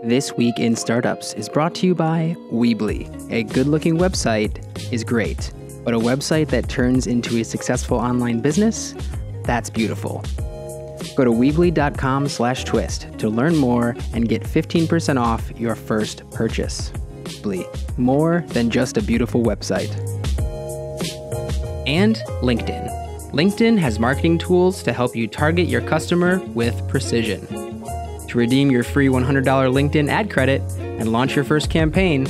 This Week in Startups is brought to you by Weebly. A good-looking website is great, but a website that turns into a successful online business, that's beautiful. Go to Weebly.com/twist to learn more and get 15% off your first purchase. Weebly, more than just a beautiful website. And LinkedIn. LinkedIn has marketing tools to help you target your customer with precision. To redeem your free $100 LinkedIn ad credit and launch your first campaign,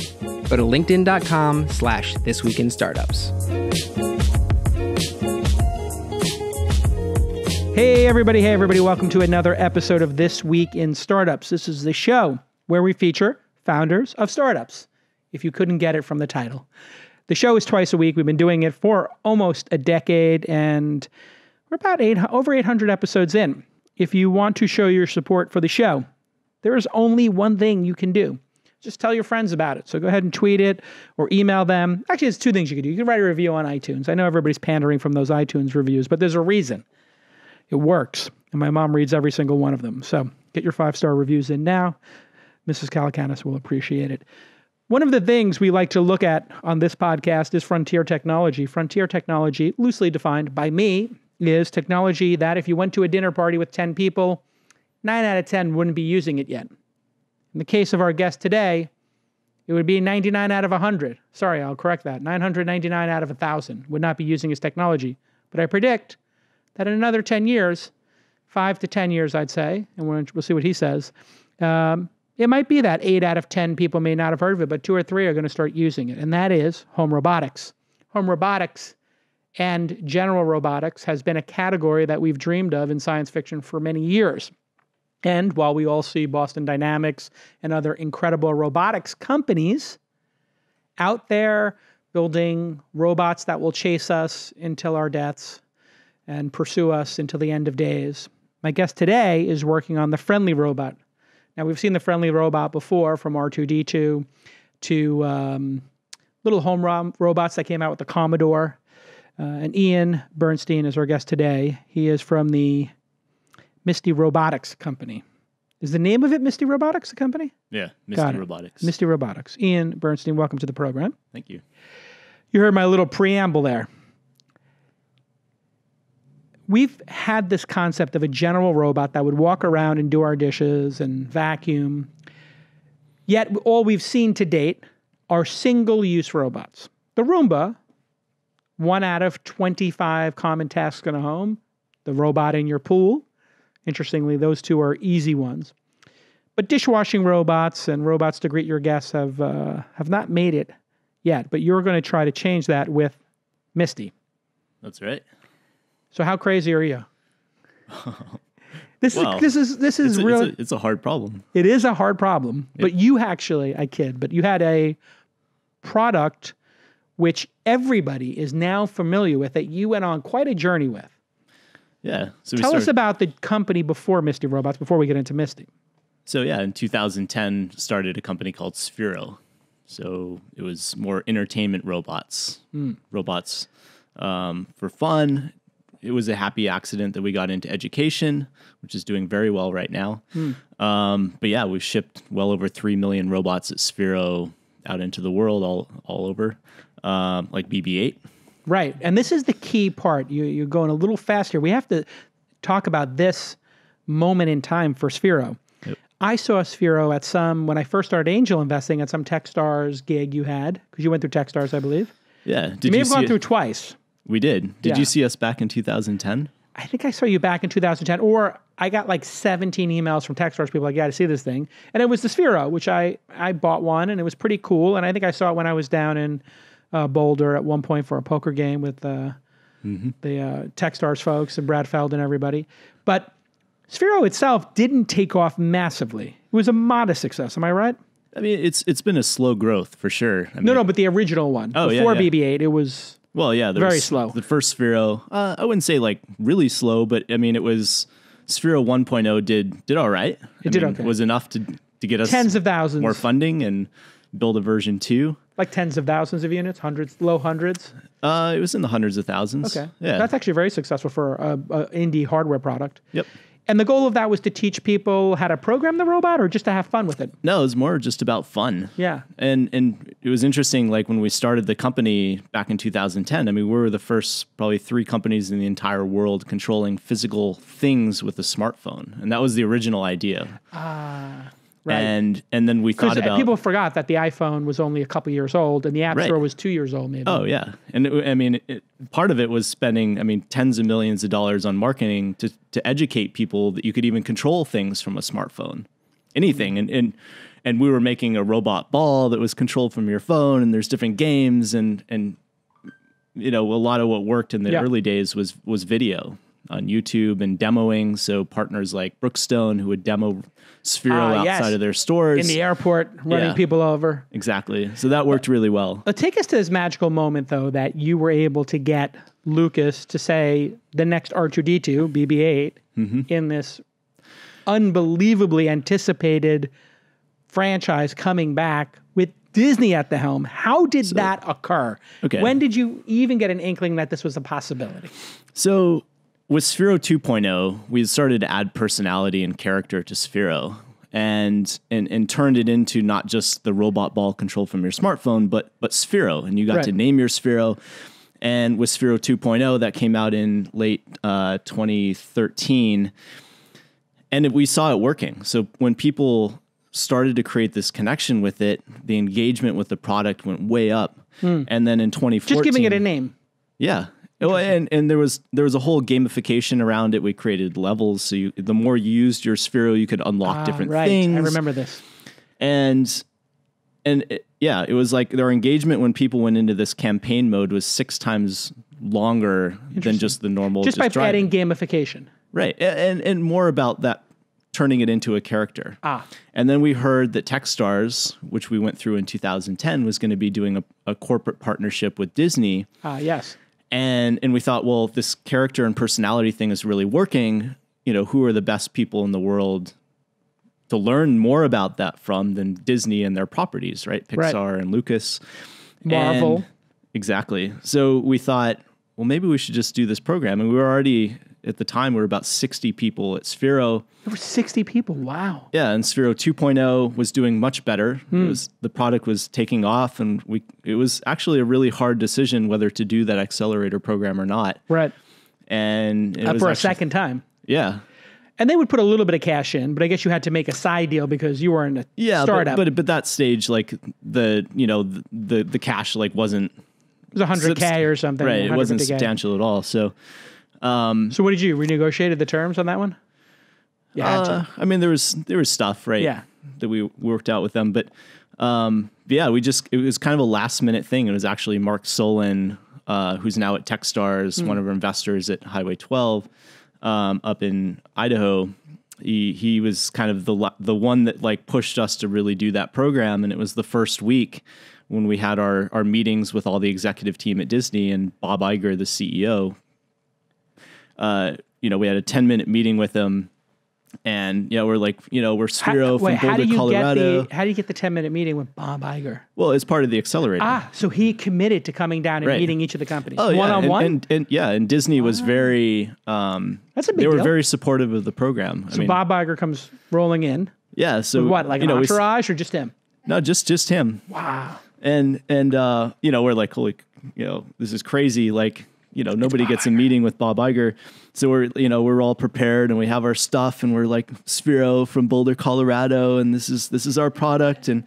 go to linkedin.com/thisweekinstartups. Hey everybody, welcome to another episode of This Week in Startups. This is the show where we feature founders of startups, if you couldn't get it from the title. The show is twice a week. We've been doing it for almost a decade, and we're about over 800 episodes in. If you want to show your support for the show, there is only one thing you can do. Just tell your friends about it. So go ahead and tweet it or email them. Actually, there's two things you can do. You can write a review on iTunes. I know everybody's pandering from those iTunes reviews, but there's a reason. It works, and my mom reads every single one of them. So get your 5-star reviews in now. Mrs. Calacanis will appreciate it. One of the things we like to look at on this podcast is frontier technology. Frontier technology, loosely defined by me, is technology that if you went to a dinner party with 10 people, 9 out of 10 wouldn't be using it yet. In the case of our guest today, it would be 99 out of 100. Sorry, I'll correct that. 999 out of 1,000 would not be using his technology. But I predict that in another 10 years, 5 to 10 years, I'd say, and we'll see what he says, it might be that 8 out of 10 people may not have heard of it, but 2 or 3 are going to start using it, and that is home robotics. Home robotics and general robotics has been a category that we've dreamed of in science fiction for many years. And while we all see Boston Dynamics and other incredible robotics companies out there building robots that will chase us until our deaths and pursue us until the end of days, my guest today is working on the friendly robot. Now, we've seen the friendly robot before, from R2-D2 to little home robots that came out with the Commodore. And Ian Bernstein is our guest today. He is from the Misty Robotics company. Is the name of it Misty Robotics, the company? Yeah, Misty Robotics. Misty Robotics. Ian Bernstein, welcome to the program. Thank you. You heard my little preamble there. We've had this concept of a general robot that would walk around and do our dishes and vacuum. Yet all we've seen to date are single-use robots. The Roomba, 1 out of 25 common tasks in a home. The robot in your pool. Interestingly, those two are easy ones. But dishwashing robots and robots to greet your guests have not made it yet. But you're going to try to change that with Misty. That's right. So how crazy are you? This is really... It's a hard problem. It is a hard problem. Yep. But you actually, I kid, but you had a product which everybody is now familiar with that you went on quite a journey with. Yeah. So Tell us about the company before Misty Robots, before we get into Misty. So yeah, in 2010, started a company called Sphero. So it was more entertainment robots. Robots for fun. It was a happy accident that we got into education, which is doing very well right now. But yeah, we've shipped well over 3 million robots at Sphero out into the world, all over, like BB-8. Right. And this is the key part. You're going a little faster. We have to talk about this moment in time for Sphero. Yep. I saw Sphero when I first started angel investing, at some Techstars gig you had, because you went through Techstars, I believe. Yeah. You may have gone through twice. We did. Did you see us back in 2010? I think I saw you back in 2010, or I got like 17 emails from Techstars people like, yeah, to see this thing. And it was the Sphero, which I bought one, and it was pretty cool. And I think I saw it when I was down in Boulder at one point for a poker game with the Techstars folks and Brad Feld and everybody. But Sphero itself didn't take off massively. It was a modest success. Am I right? I mean, it's been a slow growth for sure. I mean, no, but the original one. Oh, Before yeah. BB-8, it was... Well, yeah, very slow. The first Sphero, I wouldn't say like really slow, but I mean, it was Sphero 1.0 did all right. It did okay. It was enough to get us tens of thousands more funding and build a version 2. Like tens of thousands of units, hundreds, low hundreds. It was in the hundreds of thousands. Okay, yeah, that's actually very successful for a indie hardware product. Yep. And the goal of that was to teach people how to program the robot or just to have fun with it? No, it was more just about fun. Yeah. And it was interesting, like when we started the company back in 2010, I mean, we were the first probably 3 companies in the entire world controlling physical things with a smartphone. And that was the original idea. Right. And then we thought about... People forgot that the iPhone was only a couple years old and the App Store was 2 years old maybe. Oh, yeah. And part of it was spending, tens of millions of dollars on marketing to educate people that you could even control things from a smartphone. Anything. And we were making a robot ball that was controlled from your phone, and there's different games, and a lot of what worked in the early days was video on YouTube and demoing. So partners like Brookstone, who would demo Sphero outside of their stores. In the airport, running people over. Exactly. So that worked really well. Take us to this magical moment, though, that you were able to get Lucas to say the next R2-D2, BB-8, in this unbelievably anticipated franchise coming back with Disney at the helm. How did that occur? Okay. When did you even get an inkling that this was a possibility? So with Sphero 2.0, we started to add personality and character to Sphero and turned it into not just the robot ball controlled from your smartphone, but Sphero. And you got to name your Sphero. And with Sphero 2.0, that came out in late 2013. And we saw it working. So when people started to create this connection with it, the engagement with the product went way up. And then in 2014... Just giving it a name. Yeah. Well, and there was a whole gamification around it. We created levels, so the more you used your Sphero, you could unlock different things. I remember this. And it was like their engagement when people went into this campaign mode was 6 times longer than just the normal. Just by adding gamification, right? And more about that, turning it into a character. And then we heard that Techstars, which we went through in 2010, was going to be doing a corporate partnership with Disney. Yes. And we thought, well, if this character and personality thing is really working, who are the best people in the world to learn more about that from than Disney and their properties, right? Pixar and Lucas. Marvel. Exactly. So we thought, well, maybe we should just do this program. And we were already, at the time, we were about 60 people at Sphero. There were 60 people. Wow. Yeah, and Sphero 2.0 was doing much better. The product was taking off, and it was actually a really hard decision whether to do that accelerator program or not. Right. And it was for a second time. Yeah. And they would put a little bit of cash in, but I guess you had to make a side deal because you were in a startup. But that stage, like the cash wasn't. It was $100K or something. Right. It wasn't substantial at all. So. So what did you renegotiated the terms on that one? Yeah. There was stuff, right? Yeah. That we worked out with them, but it was kind of a last minute thing. It was actually Mark Solon, who's now at Techstars, one of our investors at Highway 12, up in Idaho. He was kind of the one that pushed us to really do that program, and it was the first week when we had our meetings with all the executive team at Disney and Bob Iger, the CEO. We had a 10-minute meeting with him, and we're like, we're Sphero from Boulder, Colorado. How do you get the 10-minute meeting with Bob Iger? Well, it's part of the accelerator. So he committed to coming down and meeting each of the companies one-on-one? And Disney was very, that's a big they were deal. very supportive of the program. So Bob Iger comes rolling in. Yeah. So with what, like an entourage or just him? No, just him. Wow. And we're like, holy, this is crazy. Nobody gets a meeting with Bob Iger. So we're all prepared and we have our stuff and we're like Sphero from Boulder, Colorado. And this is our product. And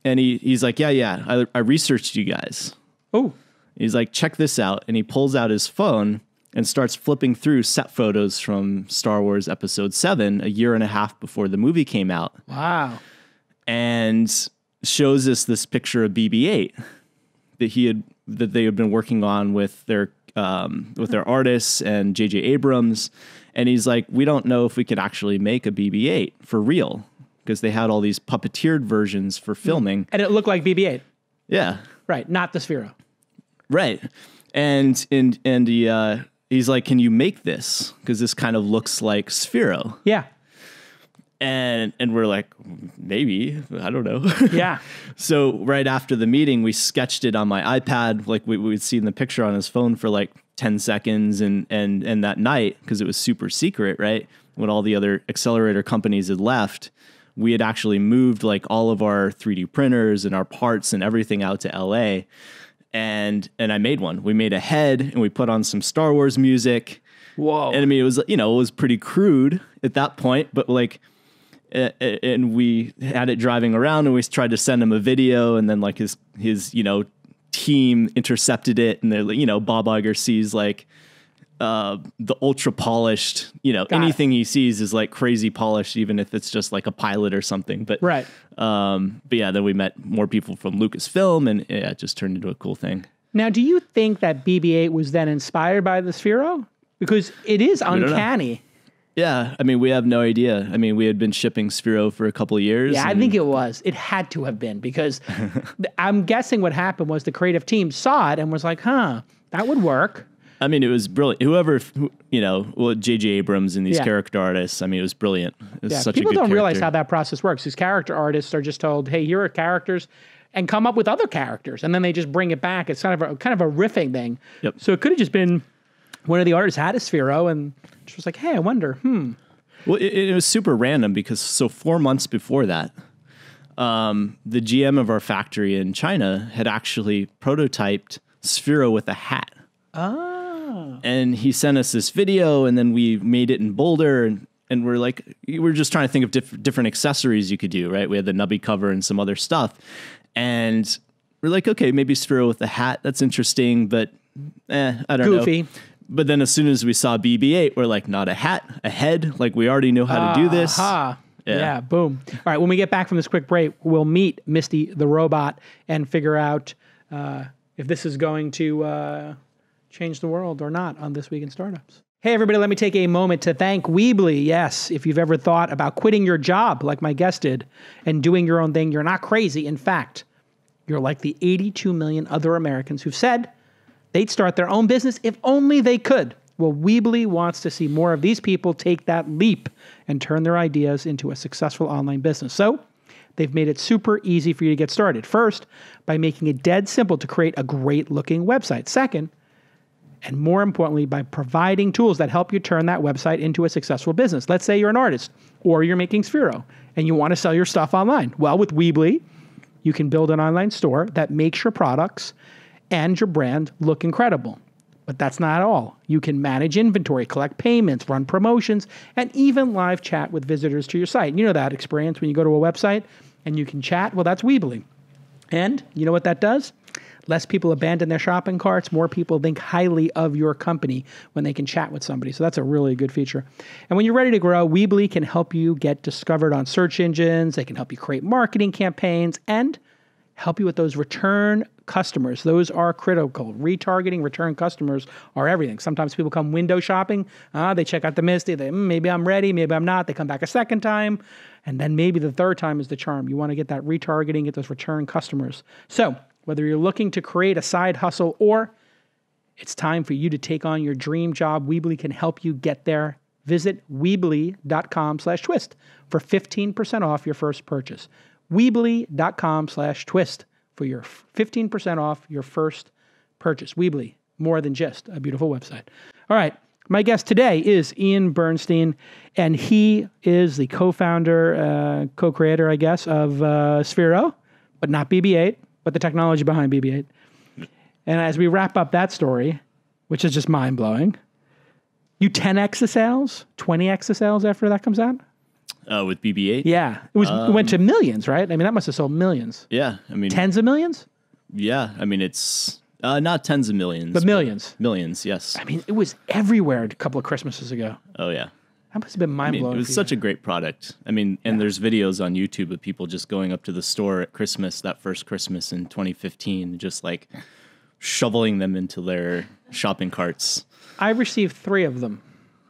he's like, I researched you guys. Oh, he's like, check this out. And he pulls out his phone and starts flipping through set photos from Star Wars Episode 7, a year and a half before the movie came out. Wow. And shows us this picture of BB-8 that they had been working on with their artists and J.J. Abrams. And he's like, we don't know if we could actually make a BB-8 for real, because they had all these puppeteered versions for filming. And it looked like BB-8. Yeah. Right. Not the Sphero. Right. And he's like, can you make this? Because this kind of looks like Sphero. Yeah. And we're like, maybe, I don't know. Yeah. So right after the meeting, we sketched it on my iPad. Like we'd seen the picture on his phone for like 10 seconds. And that night, because it was super secret, right? When all the other accelerator companies had left, we had actually moved like all of our 3D printers and our parts and everything out to LA. And I made one. We made a head and we put on some Star Wars music. Whoa. And I mean, it was, it was pretty crude at that point, but like, and we had it driving around and we tried to send him a video, and then like his team intercepted it, and they're like, Bob Iger sees like the ultra polished, anything he sees is like crazy polished, even if it's just like a pilot or something. But right. But yeah, then we met more people from Lucasfilm, and it just turned into a cool thing. Now, do you think that BB-8 was then inspired by the Sphero? Because it is uncanny. Yeah, I mean, we have no idea. I mean, we had been shipping Sphero for a couple of years. Yeah, I think it was. It had to have been, because I'm guessing what happened was the creative team saw it and was like, that would work. I mean, it was brilliant. Whoever, J.J. Abrams and these character artists, I mean, it was brilliant. It was such a good People don't realize character. how that process works. These character artists are just told, hey, here are characters, and come up with other characters. And then they just bring it back. It's kind of a riffing thing. Yep. So it could have just been one of the artists had a Sphero and just was like, hey, I wonder, Well, it was super random because 4 months before that, the GM of our factory in China had actually prototyped Sphero with a hat. Oh. And he sent us this video, and then we made it in Boulder, and we're like, we're just trying to think of different accessories you could do, right? We had the nubby cover and some other stuff. And we're like, okay, maybe Sphero with a hat. That's interesting, but I don't know. Goofy. But then as soon as we saw BB-8, we're like, not a hat, a head. Like, we already know how to do this. Yeah, boom. All right, when we get back from this quick break, we'll meet Misty the robot and figure out if this is going to change the world or not on This Week in Startups. Hey, everybody, let me take a moment to thank Weebly. Yes, if you've ever thought about quitting your job like my guest did and doing your own thing, you're not crazy. In fact, you're like the 82 million other Americans who've said they'd start their own business if only they could. Well, Weebly wants to see more of these people take that leap and turn their ideas into a successful online business. So they've made it super easy for you to get started. First, by making it dead simple to create a great looking website. Second, and more importantly, by providing tools that help you turn that website into a successful business. Let's say you're an artist or you're making Sphero and you want to sell your stuff online. Well, with Weebly, you can build an online store that makes your products and your brand look incredible. But that's not all. You can manage inventory, collect payments, run promotions, and even live chat with visitors to your site. You know that experience when you go to a website and you can chat? Well, that's Weebly. And you know what that does? Less people abandon their shopping carts. More people think highly of your company when they can chat with somebody. So that's a really good feature. And when you're ready to grow, Weebly can help you get discovered on search engines. They can help you create marketing campaigns and help you with those return customers. Those are critical. Retargeting return customers are everything. Sometimes people come window shopping. They check out the Misty. They, maybe I'm ready, maybe I'm not. They come back a second time. And then maybe the third time is the charm. You want to get that retargeting, get those return customers. So whether you're looking to create a side hustle or it's time for you to take on your dream job, Weebly can help you get there. Visit Weebly.com/twist for 15% off your first purchase. Weebly.com/twist for your 15% off your first purchase. Weebly, more than just a beautiful website. All right, my guest today is Ian Bernstein, and he is the co-founder, co-creator, I guess, of Sphero, but not BB-8, but the technology behind BB-8. And as we wrap up that story, which is just mind-blowing, you 10x the sales, 20x the sales after that comes out? With BB-8? Yeah. It went to millions, right? I mean, that must have sold millions. Yeah. I mean, tens of millions? Yeah. I mean, it's not tens of millions. But millions. Millions, yes. I mean, it was everywhere a couple of Christmases ago. Oh, yeah. That must have been mind-blowing. It was such a great product. I mean, and there's videos on YouTube of people just going up to the store at Christmas, that first Christmas in 2015, just like shoveling them into their shopping carts. I received 3 of them.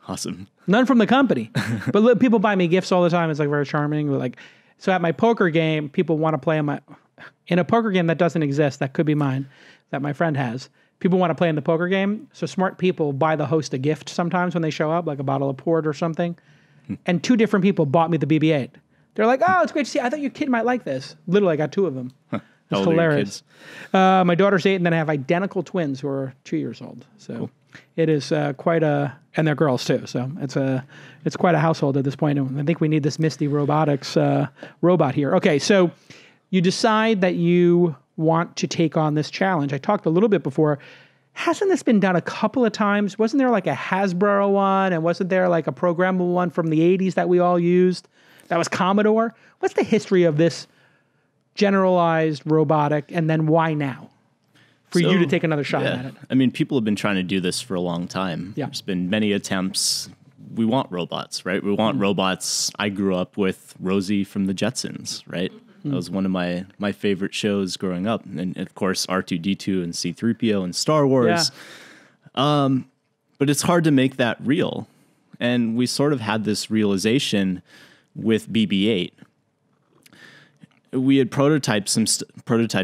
Awesome. None from the company, but people buy me gifts all the time. It's like very charming. Like, so at my poker game, people want to play in a poker game that doesn't exist. That could be mine, that my friend has. People want to play in the poker game. So smart people buy the host a gift sometimes when they show up, like a bottle of port or something. and 2 different people bought me the BB-8. They're like, oh, it's great to see. I thought your kid miite like this. Literally, I got 2 of them. It's hilarious. My daughter's 8, and then I have identical twins who are 2 years old. So cool. It is quite a, and they're girls too. So it's quite a household at this point. And I think we need this Misty Robotics robot here. Okay, so you decide that you want to take on this challenge. I talked a little bit before. Hasn't this been done a couple of times? Wasn't there like a Hasbro one, and wasn't there like a programmable one from the 80s that we all used? That was Commodore. What's the history of this generalized robotic, and then why now for you to take another shot at it? I mean, people have been trying to do this for a long time. Yeah. There's been many attempts. We want robots, right? We want robots. I grew up with Rosie from the Jetsons, right? That was one of my favorite shows growing up. And of course, R2-D2 and C-3PO and Star Wars. Yeah. But it's hard to make that real. And we sort of had this realization with BB-8. We had prototyped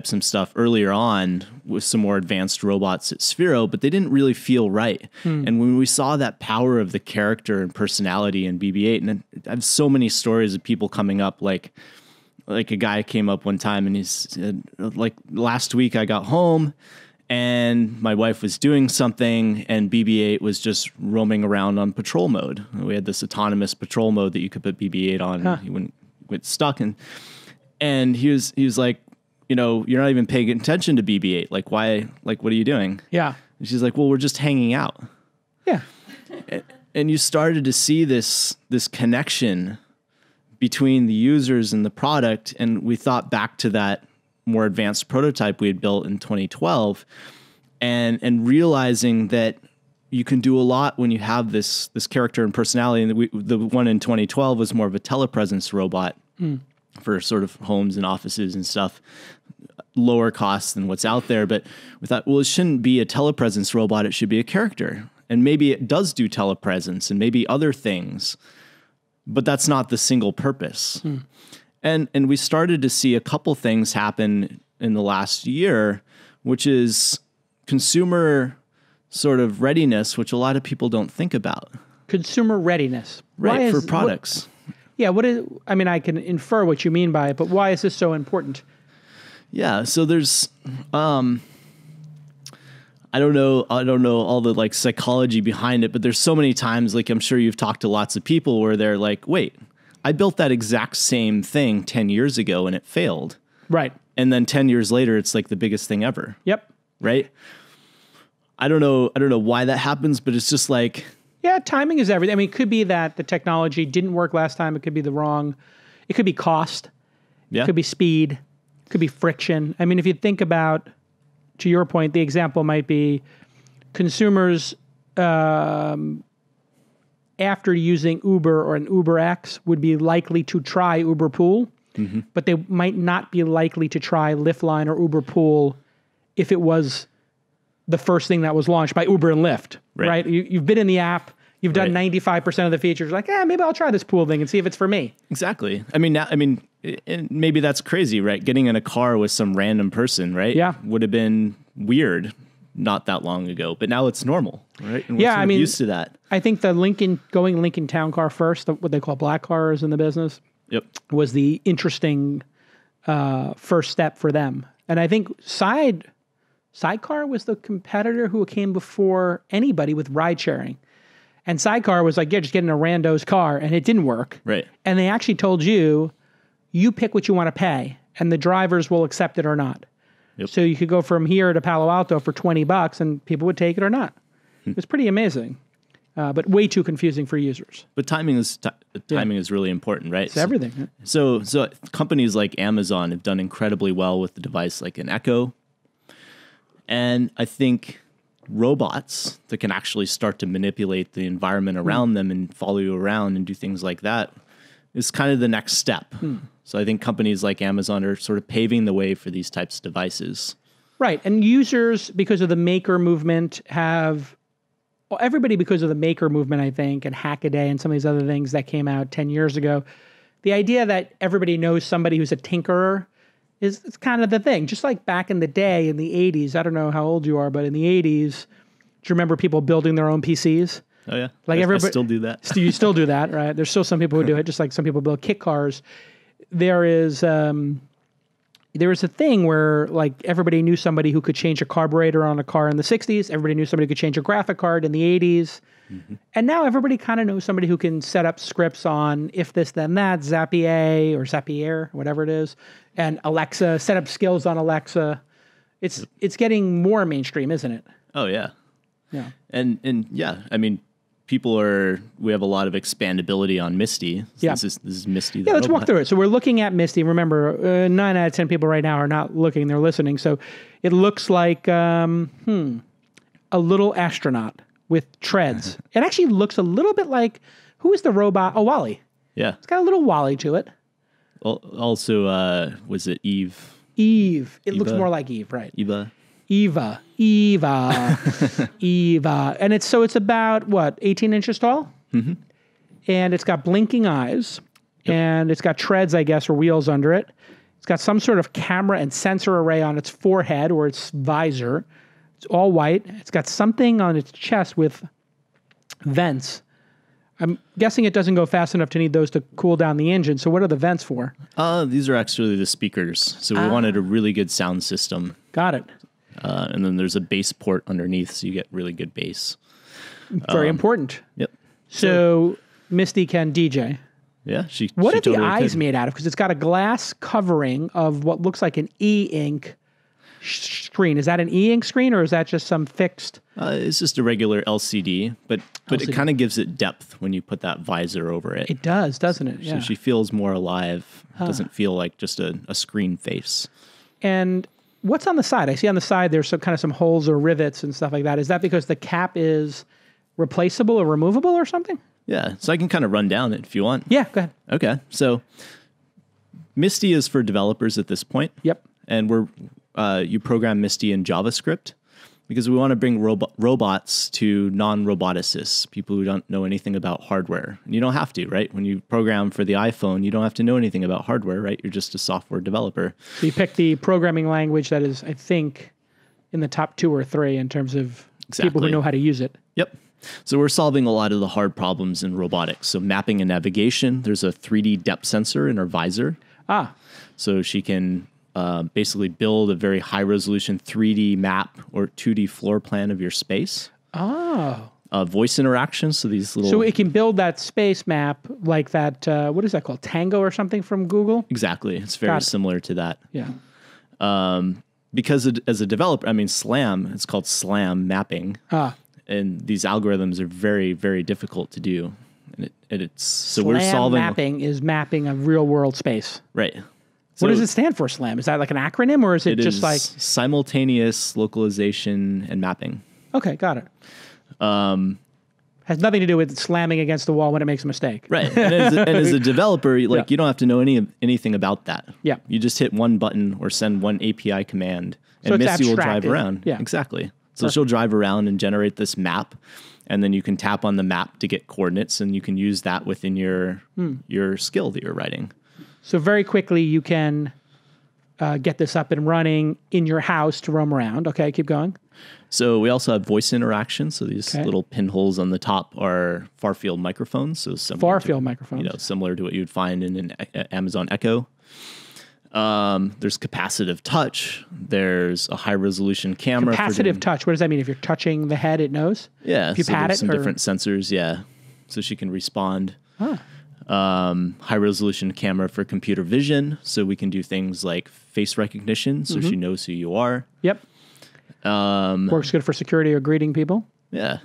some stuff earlier on with some more advanced robots at Sphero, but they didn't really feel right. And when we saw that power of the character and personality in BB-8, and I have so many stories of people coming up, like a guy came up one time and he said, like, last week I got home and my wife was doing something and BB-8 was just roaming around on patrol mode. We had this autonomous patrol mode that you could put BB-8 on. He wouldn't get stuck. And he was like, you know, you're not even paying attention to BB-8. Like, why? Like, what are you doing? Yeah. And she's like, well, we're just hanging out. Yeah. And you started to see this connection between the users and the product. And we thought back to that more advanced prototype we had built in 2012 and realizing that you can do a lot when you have this character and personality. And the one in 2012 was more of a telepresence robot for sort of homes and offices and stuff, lower cost than what's out there. But we thought, well, it shouldn't be a telepresence robot. It should be a character. And maybe it does do telepresence and maybe other things, but that's not the single purpose. And we started to see a couple things happen in the last year, which is consumer sort of readiness, which a lot of people don't think about. Consumer readiness. Right, for products. I mean, I can infer what you mean by it, but why is this so important? Yeah, so there's I don't know all the like psychology behind it, but there's so many times, like I'm sure you've talked to lots of people where they're like, wait, I built that exact same thing 10 years ago and it failed. Right. And then 10 years later, it's like the biggest thing ever. Yep. Right? I don't know why that happens, but it's just like... Yeah, timing is everything. I mean, it could be that the technology didn't work last time. It could be it could be cost. Yeah. It could be speed. It could be friction. I mean, if you think about, to your point, the example might be consumers after using Uber or an Uber X would be likely to try Uber Pool, but they might not be likely to try Liftline or Uber Pool if it was the first thing that was launched by Uber and Lyft, right? You've been in the app, you've done 95% of the features, like, maybe I'll try this pool thing and see if it's for me. Exactly. I mean, maybe that's crazy, right? Getting in a car with some random person, right? Yeah. Would have been weird not that long ago, but now it's normal, right? And we're sort of used to that. I think the Lincoln Town Car first, what they call black cars in the business, was the interesting first step for them. And I think Sidecar was the competitor who came before anybody with ride sharing. And Sidecar was like, just get in a rando's car, and it didn't work. Right. And they actually told you pick what you want to pay, and the drivers will accept it or not. Yep. So you could go from here to Palo Alto for $20, and people would take it or not. It was pretty amazing, but way too confusing for users. But timing is really important, right? It's everything. So companies like Amazon have done incredibly well with the device like an Echo. And I think robots that can actually start to manipulate the environment around them and follow you around and do things like that is kind of the next step. So I think companies like Amazon are sort of paving the way for these types of devices. Right. And users, because of the maker movement, everybody because of the maker movement, I think, and Hackaday and some of these other things that came out 10 years ago, the idea that everybody knows somebody who's a tinkerer it's kind of the thing. Just like back in the day in the 80s, I don't know how old you are, but in the 80s, do you remember people building their own PCs? Oh yeah, Like everybody I still do that. You still do that, right? There's still some people who do it, just like some people build kit cars. There is a thing where like everybody knew somebody who could change a carburetor on a car in the 60s. Everybody knew somebody who could change a graphic card in the 80s. And now everybody kind of knows somebody who can set up scripts on if this, then that, Zapier or Zapier, whatever it is, and Alexa, set up skills on Alexa. It's getting more mainstream, isn't it? Oh yeah. Yeah. And yeah, I mean, we have a lot of expandability on Misty. So Yeah. This is Misty. Yeah, let's walk through it. So we're looking at Misty. Remember, 9 out of 10 people right now are not looking, they're listening. So it looks like a little astronaut with treads. It actually looks a little bit like, who is the robot? Oh, Wally. Yeah. It's got a little Wally to it. Also, was it Eve? Eve. It looks more like Eve, right? Eva. Eva. And it's about, what, 18 inches tall? Mm-hmm. And it's got blinking eyes. Yep. And it's got treads, I guess, or wheels under it. It's got some sort of camera and sensor array on its forehead or its visor. It's all white. It's got something on its chest with vents. I'm guessing it doesn't go fast enough to need those to cool down the engine. So what are the vents for? These are actually the speakers. So we wanted a really good sound system. Got it. And then there's a bass port underneath, so you get really good bass. Very important. Yep. So Misty can DJ. Yeah, What she are totally the eyes can. made out of? Because it's got a glass covering of what looks like an e-ink screen. Is that an e-ink screen or is that just some fixed? It's just a regular LCD, but LCD. it kind of gives it depth when you put that visor over it. It does, doesn't it? Yeah. So she feels more alive. It doesn't feel like just a screen face. And what's on the side? I see on the side there's some holes or rivets and stuff like that. Is that because the cap is replaceable or removable or something? Yeah, so I can kind of run down it if you want. Yeah, go ahead. Okay, so Misty is for developers at this point. Yep. And you program Misty in JavaScript because we want to bring robots to non-roboticists, people who don't know anything about hardware. And you don't have to, right? When you program for the iPhone, you don't have to know anything about hardware, right? You're just a software developer. So you pick the programming language that is, I think, in the top 2 or 3 in terms of people who know how to use it. Yep. So we're solving a lot of the hard problems in robotics. So mapping and navigation, there's a 3D depth sensor in her visor. So she can basically build a very high-resolution 3D map or 2D floor plan of your space. Voice interactions, so these little... So it can build that space map like that, what is that called, Tango or something from Google? Exactly. It's very similar to that. Yeah. Because as a developer, I mean, SLAM, it's called SLAM mapping. And these algorithms are very, very difficult to do. And it's so SLAM we're solving... mapping is mapping a real-world space. Right. What does it stand for, SLAM? Is that like an acronym, or is it just like... simultaneous localization and mapping. Okay, got it. Has nothing to do with slamming against the wall when it makes a mistake. Right. And as a developer, you don't have to know anything about that. Yeah. You just hit one button or send one API command, So and it's Misty will drive abstracted. around. Yeah. Exactly. So she'll drive around and generate this map, and then you can tap on the map to get coordinates, and you can use that within your skill that you're writing. So very quickly you can get this up and running in your house to roam around. Okay, keep going. So we also have voice interaction. So these little pinholes on the top are far-field microphones. So Far-field microphones. Similar to what you'd find in an Amazon Echo. There's capacitive touch. There's a high-resolution camera. Capacitive touch. What does that mean? If you're touching the head, it knows? Yeah. If you pat it? Some different sensors, yeah. So she can respond. High-resolution camera for computer vision. So we can do things like face recognition, so she knows who you are. Yep. Works good for security or greeting people. Yeah.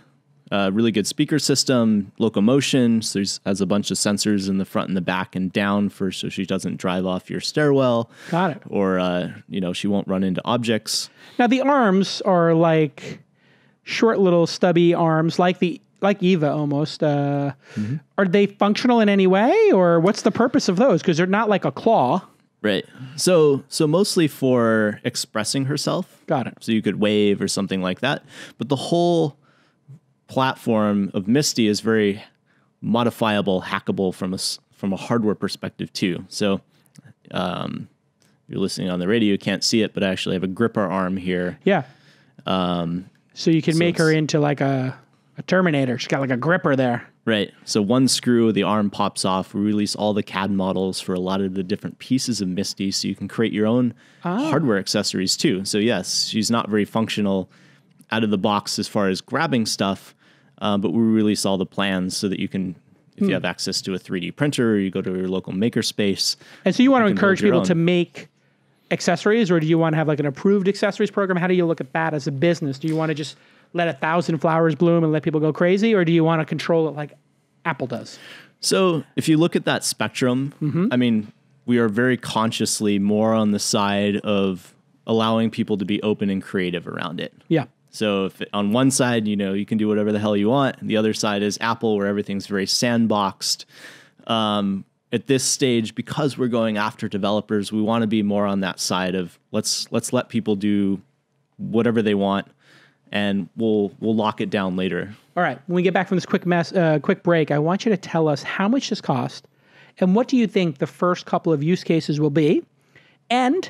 Really good speaker system, locomotion. So has a bunch of sensors in the front and the back and down so she doesn't drive off your stairwell. Got it. Or, she won't run into objects. Now the arms are like short little stubby arms, like Eva almost. Are they functional in any way, or what's the purpose of those? Because they're not like a claw. Right. So mostly for expressing herself. Got it. So you could wave or something like that. But the whole platform of Misty is very modifiable, hackable from a hardware perspective too. So you're listening on the radio, you can't see it, but I actually have a gripper arm here. Yeah. So you can make her into like a A Terminator. She's got like a gripper there. Right. So one screw, the arm pops off. We release all the CAD models for a lot of the different pieces of Misty, so you can create your own hardware accessories too. So yes, she's not very functional out of the box as far as grabbing stuff, but we release all the plans so that you can, if you have access to a 3D printer, or you go to your local makerspace. And so you want to encourage people to make accessories, or do you want to have like an approved accessories program? How do you look at that as a business? Do you want to just let 1,000 flowers bloom and let people go crazy, or do you want to control it like Apple does? So if you look at that spectrum, I mean, we are very consciously more on the side of allowing people to be open and creative around it. Yeah. So if on one side, you can do whatever the hell you want. The other side is Apple, where everything's very sandboxed. At this stage, because we're going after developers, we want to be more on that side of let's let people do whatever they want, and we'll lock it down later. All right. When we get back from this quick break, I want you to tell us how much this cost, and what do you think the first couple of use cases will be, and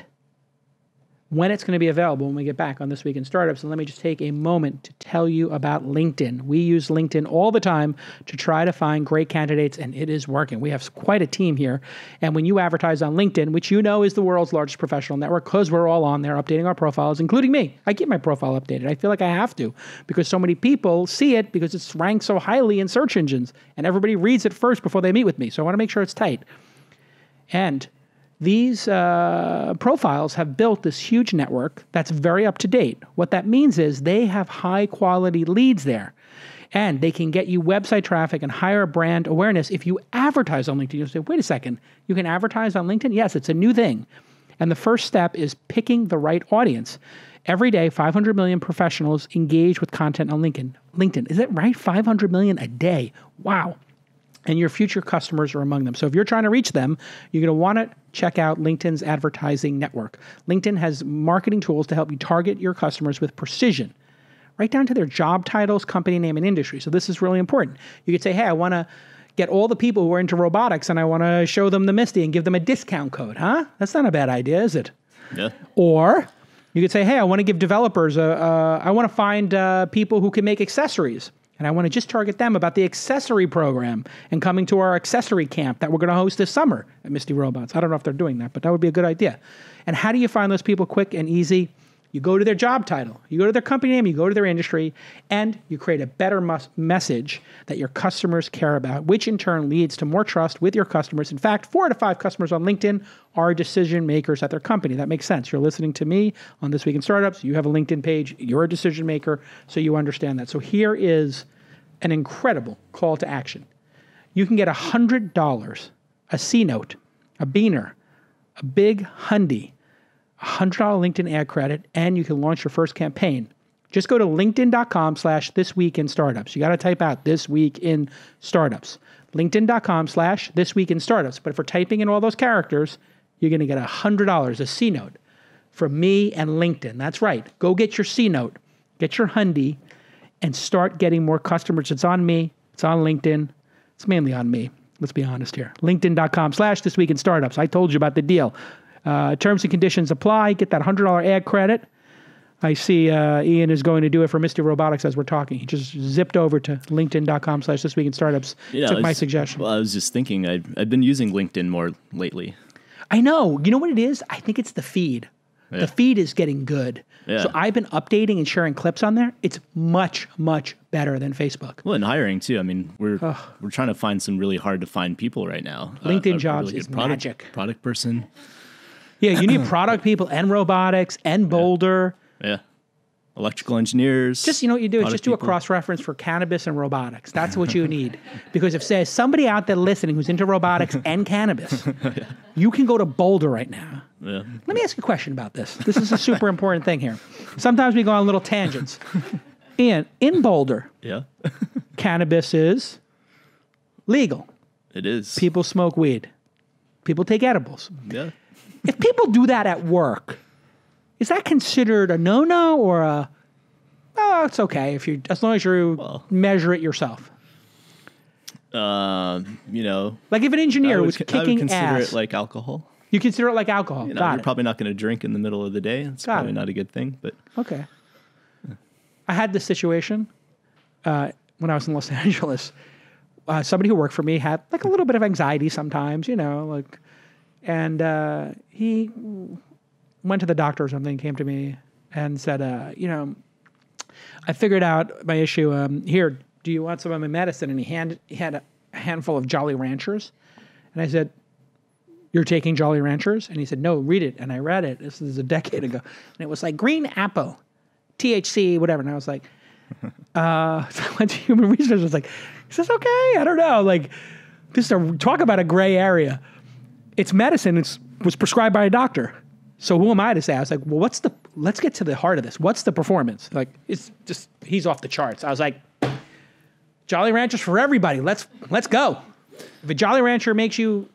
when it's going to be available when we get back on This Week in Startups. And let me just take a moment to tell you about LinkedIn. We use LinkedIn all the time to try to find great candidates, and it is working. We have quite a team here. And when you advertise on LinkedIn, which is the world's largest professional network, because we're all on there updating our profiles, including me. I keep my profile updated. I feel like I have to, because so many people see it because it's ranked so highly in search engines, and everybody reads it first before they meet with me. So I want to make sure it's tight. And these profiles have built this huge network that's very up to date. What that means is they have high quality leads there, and they can get you website traffic and higher brand awareness if you advertise on LinkedIn. You'll say, wait a second, you can advertise on LinkedIn? Yes, it's a new thing. And the first step is picking the right audience. Every day, 500 million professionals engage with content on LinkedIn. LinkedIn, is it right? 500 million a day. Wow. And your future customers are among them. So if you're trying to reach them, you're going to want to check out LinkedIn's advertising network. LinkedIn has marketing tools to help you target your customers with precision, right down to their job titles, company name, and industry. So this is really important. You could say, hey, I want to get all the people who are into robotics, and I want to show them the Misty and give them a discount code. Huh? That's not a bad idea, is it? Yeah. Or you could say, hey, I want to give developers, I want to find people who can make accessories. And I want to just target them about the accessory program and coming to our accessory camp that we're going to host this summer at Misty Robots. I don't know if they're doing that, but that would be a good idea. And how do you find those people quick and easy? You go to their job title, you go to their company name, you go to their industry, and you create a better message that your customers care about, which in turn leads to more trust with your customers. In fact, 4 out of 5 customers on LinkedIn are decision makers at their company. That makes sense. You're listening to me on This Week in Startups. You have a LinkedIn page. You're a decision maker, so you understand that. So here is an incredible call to action. You can get $100, a C-note, a beaner, a big Hyundai, $100 LinkedIn ad credit, and you can launch your first campaign. Just go to linkedin.com/thisweekinstartups. You got to type out This Week in Startups. LinkedIn.com/thisweekinstartups. But if we're typing in all those characters, you're going to get $100, a C-note, from me and LinkedIn. That's right. Go get your C-note, get your Hyundai, and start getting more customers. It's on me. It's on LinkedIn. It's mainly on me. Let's be honest here. LinkedIn.com/thisweekinstartups. I told you about the deal. Terms and conditions apply. Get that $100 ad credit. I see Ian is going to do it for Misty Robotics as we're talking. He just zipped over to LinkedIn.com/thisweekinstartups. Took my suggestion. Well, I was just thinking, I've been using LinkedIn more lately. I know. You know what it is? I think it's the feed. Yeah. The feed is getting good. Yeah. So I've been updating and sharing clips on there. It's much, much better than Facebook. Well, and hiring too. I mean, we're trying to find some really hard to find people right now. LinkedIn jobs really is magic. Product person. Yeah, you need product people and robotics and Boulder. Yeah. Electrical engineers. Just, you know what you do is just do a cross-reference for cannabis and robotics. That's what you need. Because if there's somebody out there listening who's into robotics and cannabis, you can go to Boulder right now. Yeah. Let me ask you a question about this. This is a super important thing here. Sometimes we go on little tangents. Ian, in Boulder, cannabis is legal. It is. People smoke weed. People take edibles. Yeah. If people do that at work, is that considered a no-no or a, oh, it's okay as long as you measure it yourself? You know, like if an engineer was kicking I would consider ass, it like alcohol. You consider it like alcohol. You know, you're probably not going to drink in the middle of the day. It's probably not a good thing. But okay, I had this situation. when I was in Los Angeles, somebody who worked for me had like a little bit of anxiety sometimes, you know, like, and he went to the doctor or something, came to me and said, you know, I figured out my issue. Here, do you want some of my medicine? And he had a handful of Jolly Ranchers. And I said, you're taking Jolly Ranchers? And he said, no, read it. And I read it. This is a decade ago. And it was like green apple, THC, whatever. And I was like, so I went to human research. I was like, is this okay? I don't know. Like, talk about a gray area. It's medicine. It was prescribed by a doctor. So who am I to say? I was like, well, let's get to the heart of this. What's the performance? Like, it's just, he's off the charts. I was like, Jolly Ranchers for everybody. Let's go. If a Jolly Rancher makes you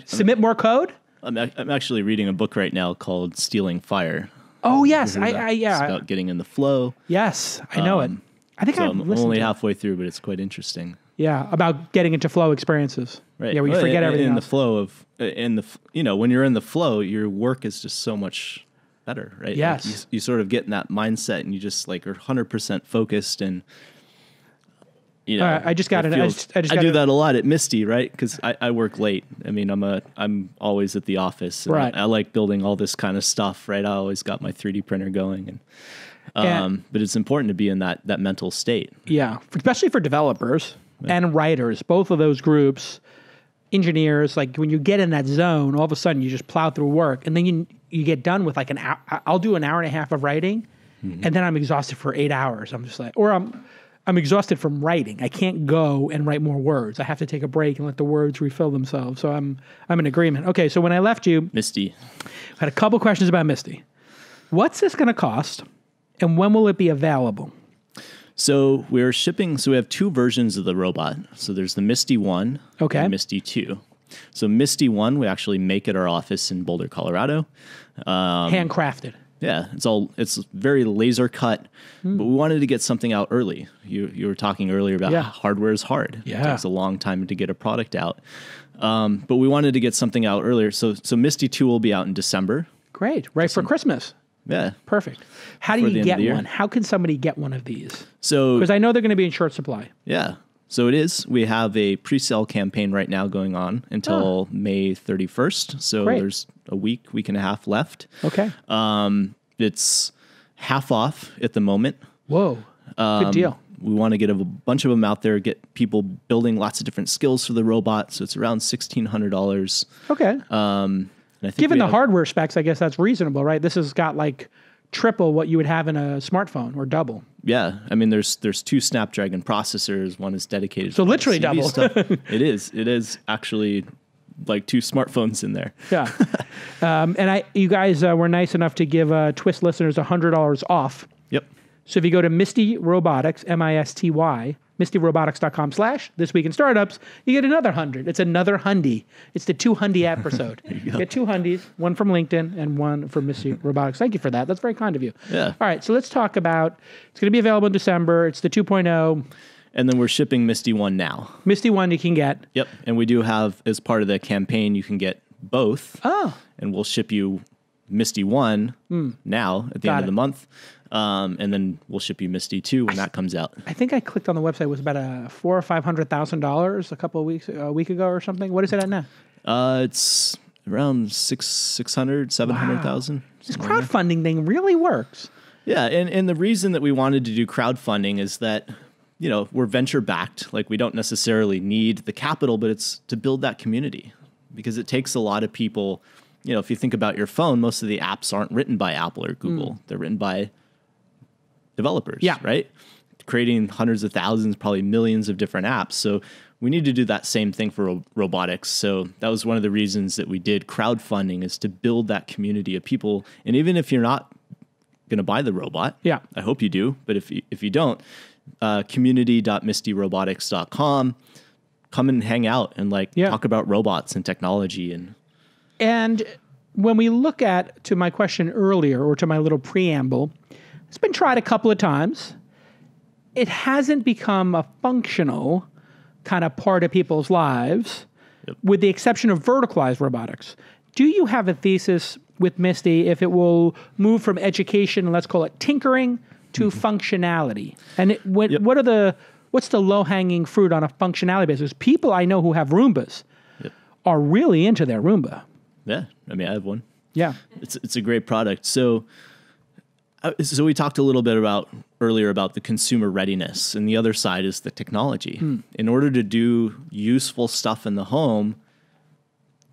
submit more code. I'm actually reading a book right now called Stealing Fire. Oh, yes. Yeah. It's about getting in the flow. Yes, I know it. I think I'm only halfway through, but it's quite interesting. Yeah, about getting into flow experiences. Right. Yeah, where you forget everything in else. the flow of, when you're in the flow, your work is just so much better, right? Yes. Like you sort of get in that mindset and you just like are 100% focused and, you know. I just got it. I do that a lot at Misty, right? Because I work late. I mean, I'm always at the office. And right. I like building all this kind of stuff, right? I always got my 3D printer going but it's important to be in that mental state. Yeah, especially for developers and writers, both of those groups, engineers, like when you get in that zone, all of a sudden you just plow through work and then you get done with like an hour. I'll do an hour and a half of writing and then I'm exhausted for 8 hours. I'm just like, or I'm exhausted from writing. I can't go and write more words. I have to take a break and let the words refill themselves. So I'm in agreement. Okay, so when I left you, Misty, I had a couple questions about Misty. What's this going to cost and when will it be available? So we're shipping, so we have two versions of the robot. So there's the Misty I and the Misty II. So Misty I, we actually make at our office in Boulder, Colorado. Handcrafted. Yeah, it's very laser cut, but we wanted to get something out early. You were talking earlier about how hardware is hard. Yeah. It takes a long time to get a product out. But we wanted to get something out earlier. So Misty II will be out in December. Great. Right for Christmas. Yeah. Perfect. How do you get one? How can somebody get one of these? So, because I know they're going to be in short supply. Yeah. So it is. We have a pre-sale campaign right now going on until May 31st. So there's a week and a half left. Okay. It's half off at the moment. Whoa. Good deal. We want to get a bunch of them out there, get people building lots of different skills for the robot. So it's around $1,600. Okay. And I think given the hardware specs, I guess that's reasonable, right? This has got like triple what you would have in a smartphone or double. Yeah. I mean, there's two Snapdragon processors. One is dedicated. So literally double. Stuff. It is actually like two smartphones in there. Yeah. And you guys were nice enough to give Twist listeners $100 off. Yep. So if you go to Misty Robotics, MISTY, MistyRobotics.com/This Week in Startups, you get another 100. It's another hundy. It's the 2 hundy episode. You get 2 hundies, one from LinkedIn and one from Misty Robotics. Thank you for that. That's very kind of you. Yeah. All right, so let's talk about, it's going to be available in December. It's the 2.0. And then we're shipping Misty I now. Misty I you can get. Yep. And we do have, as part of the campaign, you can get both. Oh. And we'll ship you Misty I now at the end of the month. And then we'll ship you Misty II when that comes out. I think I clicked on the website. It was about $400,000 or $500,000 a week ago or something. What is it at now? It's around 700,000. Wow. This crowdfunding thing really works. Yeah, and the reason that we wanted to do crowdfunding is that, you know, we're venture backed. Like, we don't necessarily need the capital, but it's to build that community, because it takes a lot of people. You know, if you think about your phone, most of the apps aren't written by Apple or Google. They're written by developers, right? Creating hundreds of thousands, probably millions of different apps. So we need to do that same thing for robotics. So that was one of the reasons that we did crowdfunding, is to build that community of people. And even if you're not going to buy the robot, I hope you do, but if you don't, community.mistyrobotics.com, come and hang out and talk about robots and technology. And when we look at, to my question earlier, or to my little preamble, it's been tried a couple of times. It hasn't become a functional kind of part of people's lives, with the exception of verticalized robotics. Do you have a thesis with Misty if it will move from education, let's call it tinkering, to functionality? And what are what's the low-hanging fruit on a functionality basis? People I know who have Roombas are really into their Roomba. Yeah, I mean, I have one. Yeah. It's a great product. So we talked a little bit earlier about the consumer readiness, and the other side is the technology. In order to do useful stuff in the home,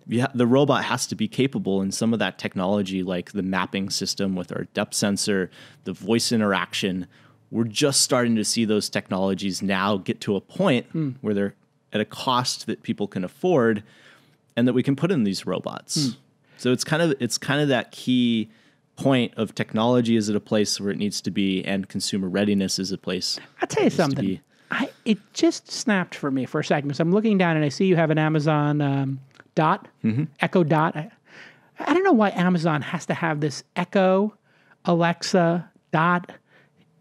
the robot has to be capable in some of that technology, like the mapping system with our depth sensor, the voice interaction. We're just starting to see those technologies now get to a point where they're at a cost that people can afford and that we can put in these robots. So it's kind of that key point of technology is at a place where it needs to be, and consumer readiness is a place. I'll tell you something. It just snapped for me for a second. So I'm looking down and I see you have an Amazon Dot, Echo Dot. I don't know why Amazon has to have this Echo, Alexa, Dot.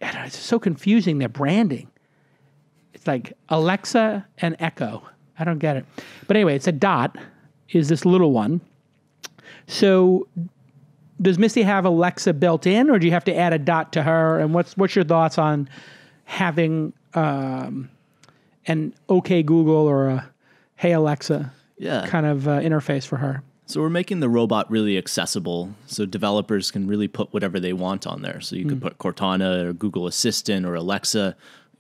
It's so confusing, their branding. It's like Alexa and Echo. I don't get it. But anyway, it's a Dot, is this little one. So does Misty have Alexa built in, or do you have to add a Dot to her? And what's your thoughts on having an OK Google or a Hey Alexa kind of interface for her? So we're making the robot really accessible, so developers can really put whatever they want on there. So you could put Cortana or Google Assistant or Alexa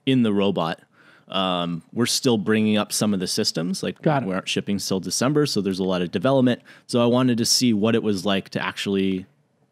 in the robot. We're still bringing up some of the systems, like we aren't shipping till December, so there's a lot of development. So I wanted to see what it was like to actually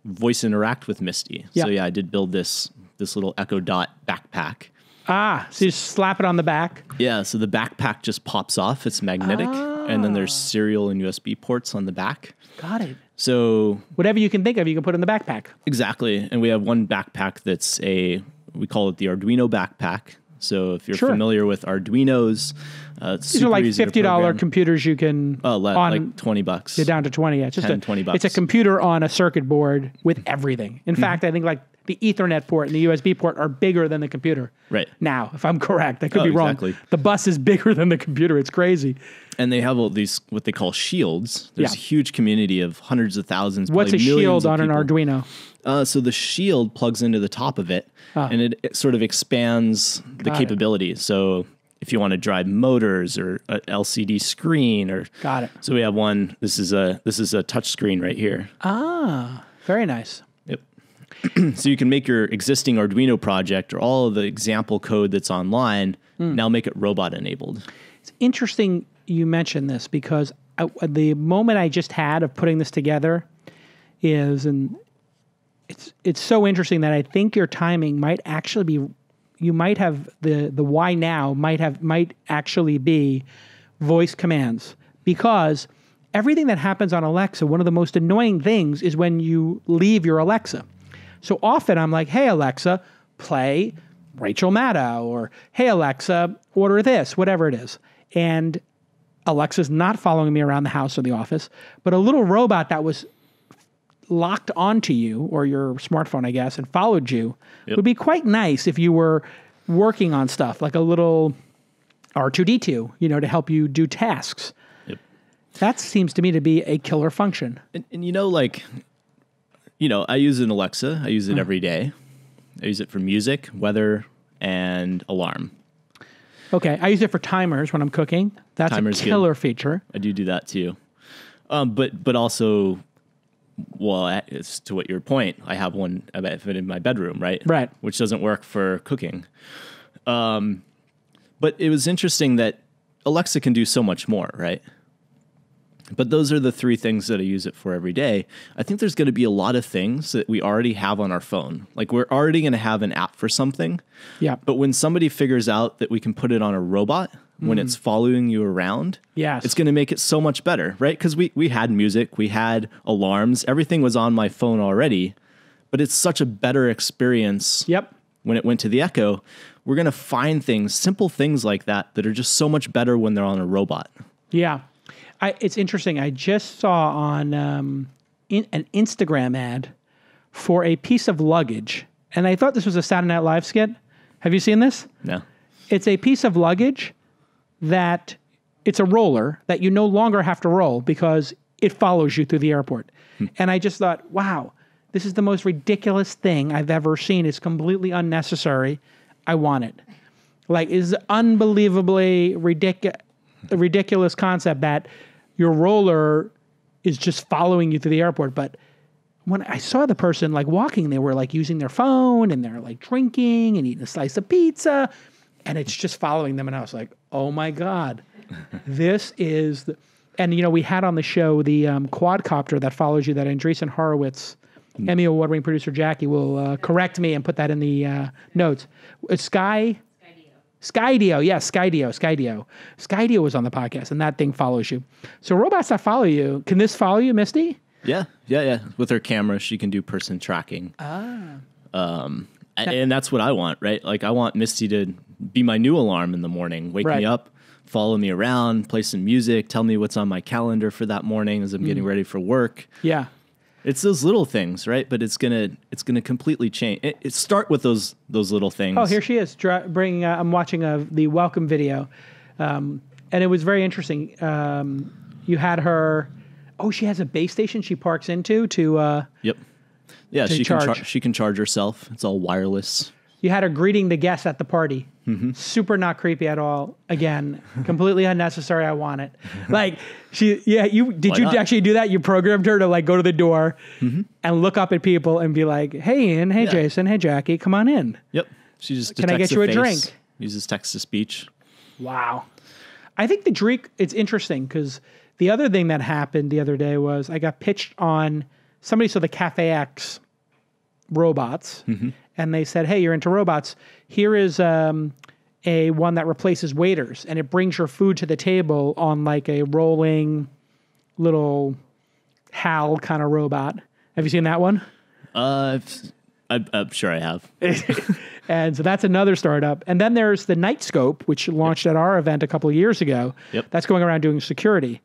voice interact with Misty. So I did build this little Echo Dot backpack. So you just slap it on the back? Yeah, so the backpack just pops off. It's magnetic, and then there's serial and USB ports on the back. Got it. So whatever you can think of, you can put in the backpack. Exactly. And we have one backpack that's we call it the Arduino backpack. So if you're familiar with Arduinos, these are like $50 computers you can... like $20. You're down to 20, yeah. It's just $20. It's a computer on a circuit board with everything. In fact, I think like the Ethernet port and the USB port are bigger than the computer. Right. Now, if I'm correct, I could be wrong. Exactly. The bus is bigger than the computer. It's crazy. And they have all these, what they call shields. There's a huge community of hundreds of thousands, What's a shield on an Arduino? So the shield plugs into the top of it, and it sort of expands the capability. So if you want to drive motors or an LCD screen, or So we have one. This is a touch screen right here. Very nice. Yep. So you can make your existing Arduino project or all of the example code that's online now make it robot enabled. It's interesting you mentioned this, because the moment I just had of putting this together is, and it's so interesting that I think your timing might actually be, you might have the why now might actually be voice commands, because everything that happens on Alexa, one of the most annoying things is when you leave your Alexa. So often I'm like, hey Alexa, play Rachel Maddow, or hey Alexa, order this, whatever it is. And Alexa's not following me around the house or the office, but a little robot that was locked onto you, or your smartphone, I guess, and followed you would be quite nice if you were working on stuff, like a little R2-D2, to help you do tasks. Yep. That seems to me to be a killer function. And I use an Alexa. I use it every day. I use it for music, weather, and alarm. Okay, I use it for timers when I'm cooking. That's a killer feature. I do that too. But also, well, it's to what your point. I have one in my bedroom, right? Right. Which doesn't work for cooking. But it was interesting that Alexa can do so much more, right? But those are the three things that I use it for every day. I think there's going to be a lot of things that we already have on our phone. Like we're already going to have an app for something. Yeah. But when somebody figures out that we can put it on a robot when it's following you around, it's going to make it so much better, right? Because we had music, we had alarms, everything was on my phone already. But it's such a better experience when it went to the Echo. We're going to find things, simple things like that are just so much better when they're on a robot. Yeah. It's interesting. I just saw on an Instagram ad for a piece of luggage, and I thought this was a Saturday Night Live skit. Have you seen this? No. It's a piece of luggage that it's a roller that you no longer have to roll because it follows you through the airport. And I just thought, wow, this is the most ridiculous thing I've ever seen. It's completely unnecessary. I want it. Like, is unbelievably ridiculous concept that your roller is just following you through the airport. But when I saw the person like walking, they were like using their phone and they're like drinking and eating a slice of pizza, and it's just following them. And I was like, oh my God, this is and we had on the show the quadcopter that follows you that Andreessen Horowitz, Emmy Award-winning producer Jackie will correct me and put that in the notes. It's Skydio, yes, Skydio. Skydio was on the podcast, and that thing follows you. So robots that follow you, can this follow you, Misty? Yeah. With her camera, she can do person tracking. And that's what I want, right? Like, I want Misty to be my new alarm in the morning, wake me up, follow me around, play some music, tell me what's on my calendar for that morning as I'm getting ready for work. Yeah. It's those little things, right? But it's gonna completely change. It start with those little things. Oh, here she is. I'm watching the welcome video, and it was very interesting. You had her. Oh, she has a base station she parks into to. Yep. Yeah, to she can charge herself. It's all wireless. You had her greeting the guests at the party. Mm-hmm. Super not creepy at all. Again, completely unnecessary. I want it. Like did you actually do that? You programmed her to like go to the door and look up at people and be like, "Hey, Ian. Hey, Jason. Hey, Jackie. Come on in." Yep. She just can I get you a drink? Uses text to speech. Wow. I think the drink. It's interesting because the other thing that happened the other day was I got pitched on somebody saw the Cafe X robots. And they said, hey, you're into robots. Here is a one that replaces waiters, and it brings your food to the table on like a rolling little HAL kind of robot. Have you seen that one? I'm sure I have. And so that's another startup. And then there's the Nightscope, which launched at our event a couple of years ago. Yep. That's going around doing security.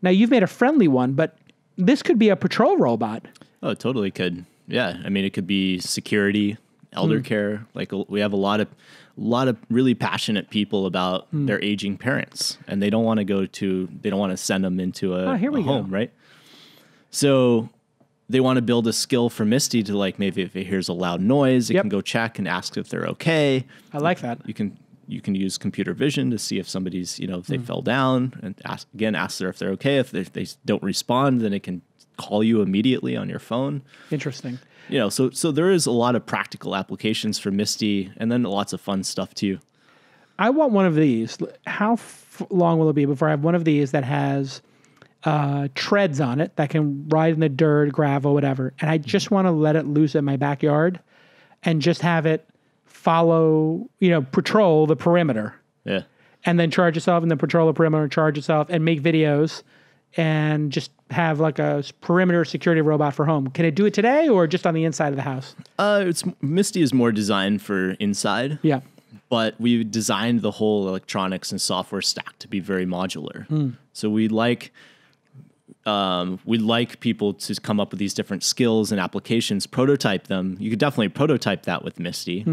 Now, you've made a friendly one, but this could be a patrol robot. Oh, it totally could. Yeah, I mean, it could be security, elder care. Like, we have a lot of really passionate people about their aging parents, and they don't want to send them into a home, right? So they want to build a skill for Misty to, like, maybe if it hears a loud noise, it can go check and ask if they're okay. I like that. You can use computer vision to see if somebody's, if they fell down, and ask if they're okay. If they don't respond, then it can call you immediately on your phone. Interesting. So there is a lot of practical applications for Misty, and then lots of fun stuff too. I want one of these. How long will it be before I have one of these that has treads on it that can ride in the dirt, gravel, whatever, and I just want to let it loose in my backyard and just have it follow, patrol the perimeter. Yeah. And then charge itself, and then patrol the perimeter, charge itself, and make videos, and just have like a perimeter security robot for home. Can it do it today or just on the inside of the house? Misty is more designed for inside. Yeah. But we designed the whole electronics and software stack to be very modular. So we'd like people to come up with these different skills and applications, prototype them. You could definitely prototype that with Misty.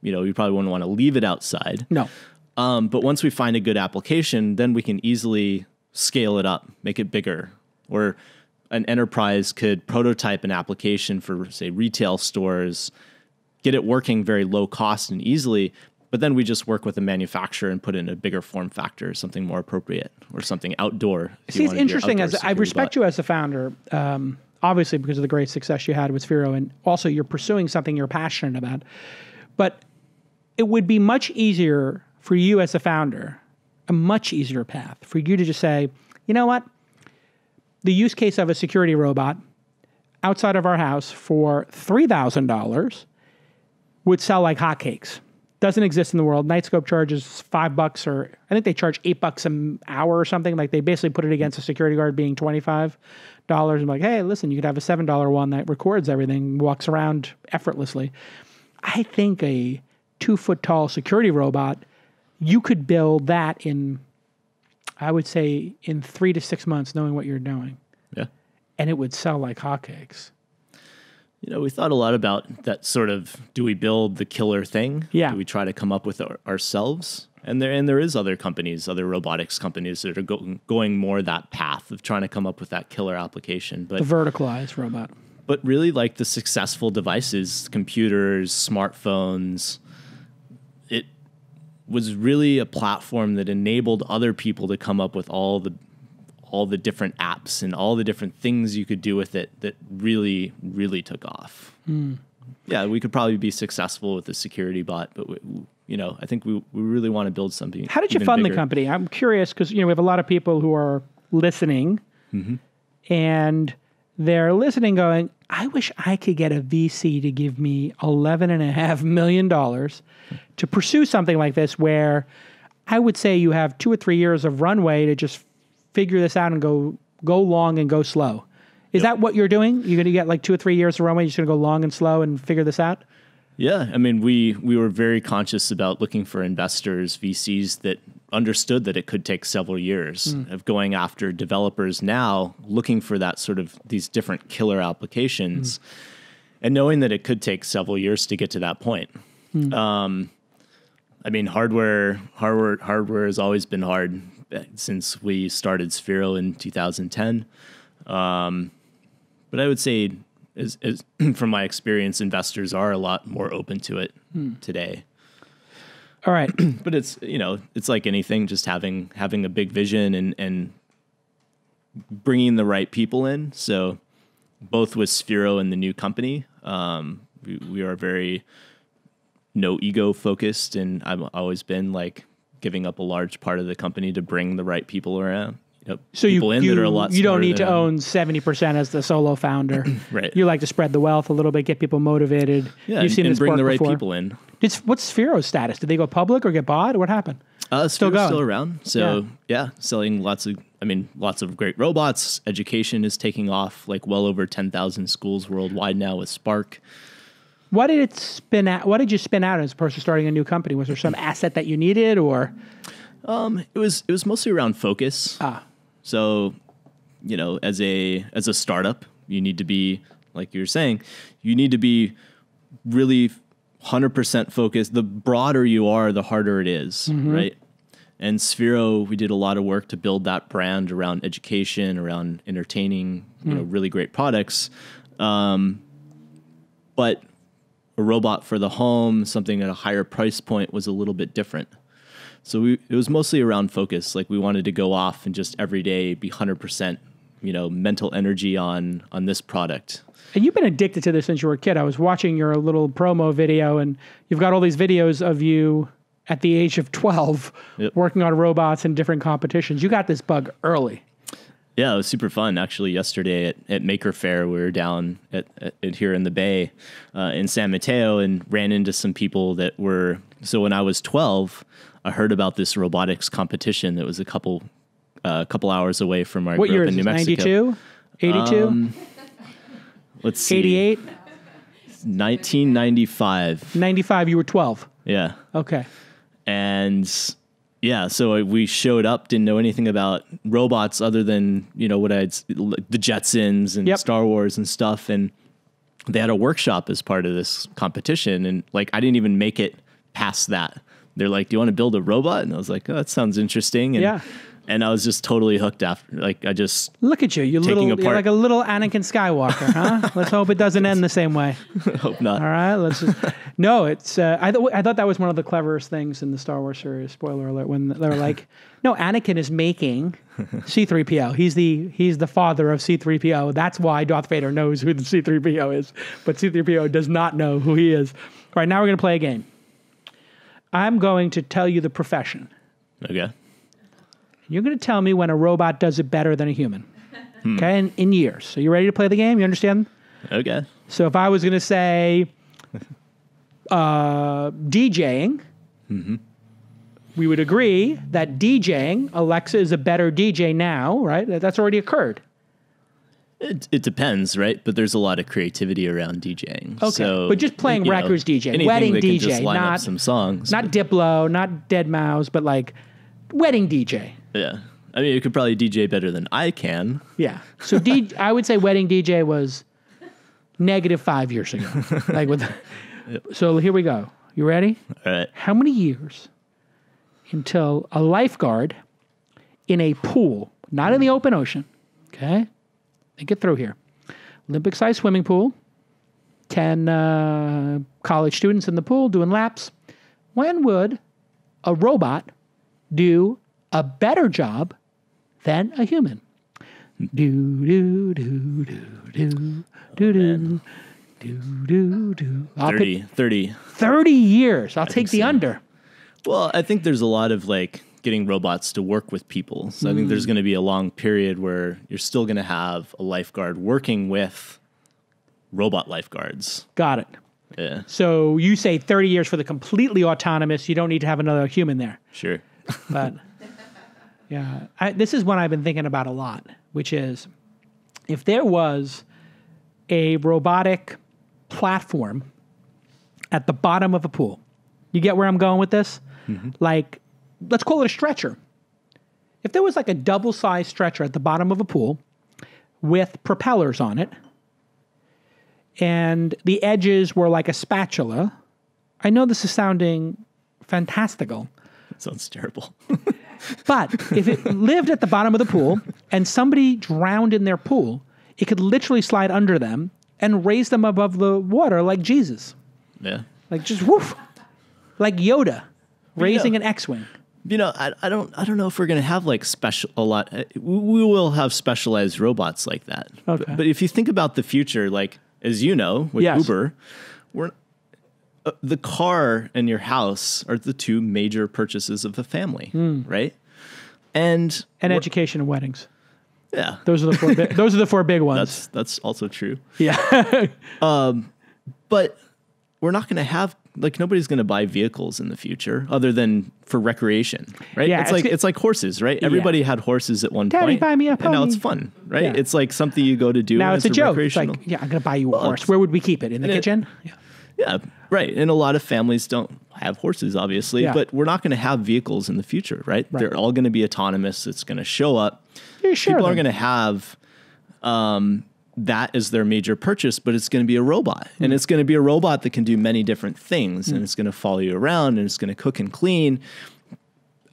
You probably wouldn't want to leave it outside. No. But once we find a good application, then we can easily scale it up, make it bigger. Or an enterprise could prototype an application for, say, retail stores, get it working very low cost and easily, but then we just work with a manufacturer and put in a bigger form factor, something more appropriate, or something outdoor. See, it's interesting. As I respect you as a founder, obviously because of the great success you had with Sphero, and also you're pursuing something you're passionate about. But it would be much easier for you as a founder, a much easier path for you to just say, you know what? The use case of a security robot outside of our house for $3,000 would sell like hotcakes. Doesn't exist in the world. Nightscope charges $5, or I think they charge $8 an hour or something. Like, they basically put it against a security guard being $25. And like, hey, listen, you could have a $7 one that records everything, walks around effortlessly. I think a 2-foot tall security robot, you could build that in, I would say, in 3 to 6 months, knowing what you're doing. Yeah. And it would sell like hotcakes. We thought a lot about that sort of, do we build the killer thing? Yeah. Do we try to come up with it ourselves? And there is other companies, other robotics companies that are going more that path of trying to come up with that killer application. But the verticalized robot. But really, like, the successful devices, computers, smartphones, was really a platform that enabled other people to come up with all the different apps and all the different things you could do with it that really, really took off. Yeah, we could probably be successful with the security bot, but I think we really want to build something. How did you fund the company? I'm curious because we have a lot of people who are listening, and they're listening, going, "I wish I could get a VC to give me $11.5 million to pursue something like this." Where I would say you have 2 or 3 years of runway to just figure this out and go long and go slow. Is that what you're doing? You're going to get like 2 or 3 years of runway, you're just going to go long and slow and figure this out? Yeah, I mean, we were very conscious about looking for investors, VCs that understood that it could take several years of going after developers now, looking for that sort of these different killer applications, and knowing that it could take several years to get to that point. I mean, hardware has always been hard since we started Sphero in 2010. But I would say, as from my experience, investors are a lot more open to it today. All right. But it's like anything, just having a big vision and bringing the right people in. So both with Sphero and the new company, we are very no ego focused, and I've always been like giving up a large part of the company to bring the right people around. So people that are a lot you don't need to own 70% as the solo founder. Right. You like to spread the wealth a little bit, get people motivated. Yeah, You've seen and this bring work the right before. people in. What's Sphero's status? Did they go public or get bought? What happened? Still around. So selling lots of great robots. Education is taking off, like well over 10,000 schools worldwide now with Spark. What did it spin out? What did you spin out as opposed to starting a new company? Was there some asset that you needed, or? It was mostly around focus. So, as a startup, you need to be, like you were saying, you need to be really 100% focused. The broader you are, the harder it is, right? And Sphero, we did a lot of work to build that brand around education, around entertaining, really great products. But a robot for the home, something at a higher price point, was a little bit different. So it was mostly around focus. Like, we wanted to go off and just every day be 100%, mental energy on this product. And you've been addicted to this since you were a kid. I was watching your little promo video, and you've got all these videos of you at the age of 12 working on robots in different competitions. You got this bug early. Yeah, it was super fun. Actually, yesterday at Maker Faire, we were down at here in the Bay in San Mateo, and ran into some people that were... So when I was 12, I heard about this robotics competition that was a couple hours away from where I grew up in New Mexico. 92? 82? Let's see. 88? 1995. 95, you were 12. Yeah. Okay. And yeah, so we showed up, didn't know anything about robots other than, what the Jetsons and Star Wars and stuff. And they had a workshop as part of this competition. And like, I didn't even make it past that. They're like, "Do you want to build a robot?" And I was like, "Oh, that sounds interesting." And, and I was just totally hooked after. Like, I just look at you. You're like a little Anakin Skywalker, huh? Let's hope it doesn't end the same way. Hope not. All right, let's just. No, it's. I thought that was one of the cleverest things in the Star Wars series. Spoiler alert! When they were like, "No, Anakin is making C-3PO. He's the father of C-3PO. That's why Darth Vader knows who the C-3PO is, but C-3PO does not know who he is." All right, now we're going to play a game. I'm going to tell you the profession. Okay. You're going to tell me when a robot does it better than a human. Okay, in years. So you ready to play the game? You understand? Okay. So if I was going to say DJing, we would agree that DJing, Alexa is a better DJ now, right? That's already occurred. It depends, right? But there's a lot of creativity around DJing. Okay, so, but just playing records DJ, wedding that can DJ, just line not up some songs, not Diplo, not Dead Mouse, but like wedding DJ. Yeah, I mean, you could probably DJ better than I can. Yeah, so I would say wedding DJ was -5 years ago. Like with, so here we go. You ready? All right. How many years until a lifeguard in a pool, not in the open ocean, okay? Think it through here. Olympic-sized swimming pool, 10 college students in the pool doing laps. When would a robot do a better job than a human? Do, do, do, do, do, do, do, do, do. 30 years. I'll take the under. Well, I think there's a lot of like getting robots to work with people. So I think there's going to be a long period where you're still going to have a lifeguard working with robot lifeguards. Got it. Yeah. So you say 30 years for the completely autonomous. You don't need to have another human there. Sure. But yeah, this is one I've been thinking about a lot, which is if there was a robotic platform at the bottom of a pool, you get where I'm going with this? Like, let's call it a stretcher. If there was like a double-sized stretcher at the bottom of a pool with propellers on it, and the edges were like a spatula, I know this is sounding fantastical. That sounds terrible. But if it lived at the bottom of the pool and somebody drowned in their pool, it could literally slide under them and raise them above the water like Jesus. Yeah. Like just woof. Like Yoda raising an X-Wing. You know, I don't know if we're going to have like we will have specialized robots like that. Okay. But if you think about the future, like, as you know, with Uber, the car and your house are the two major purchases of the family, right? And education and weddings. Yeah. Those are the four those are the four big ones. That's also true. Yeah. But we're not going to have, like, nobody's going to buy vehicles in the future other than for recreation, right? Yeah, it's like horses, right? Everybody had horses at one point. Buy me a pony. And now it's fun, right? Yeah. It's like something you go to do. Now it's a joke. It's recreational. like, yeah, I'm going to buy you a horse. Where would we keep it? In the kitchen? Yeah, right. And a lot of families don't have horses, obviously, but we're not going to have vehicles in the future, right? They're all going to be autonomous. It's going to show up. People are going to have that as their major purchase, but it's going to be a robot. And it's going to be a robot that can do many different things, and it's going to follow you around, and it's going to cook and clean.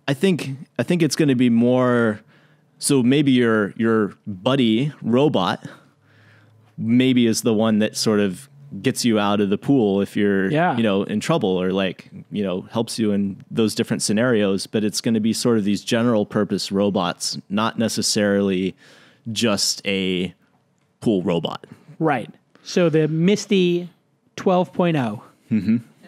I think it's going to be more, so maybe your buddy robot maybe is the one that sort of gets you out of the pool if you're, in trouble, or like, helps you in those different scenarios. But it's going to be sort of these general purpose robots, not necessarily just a pool robot. Right. So the Misty 12.0.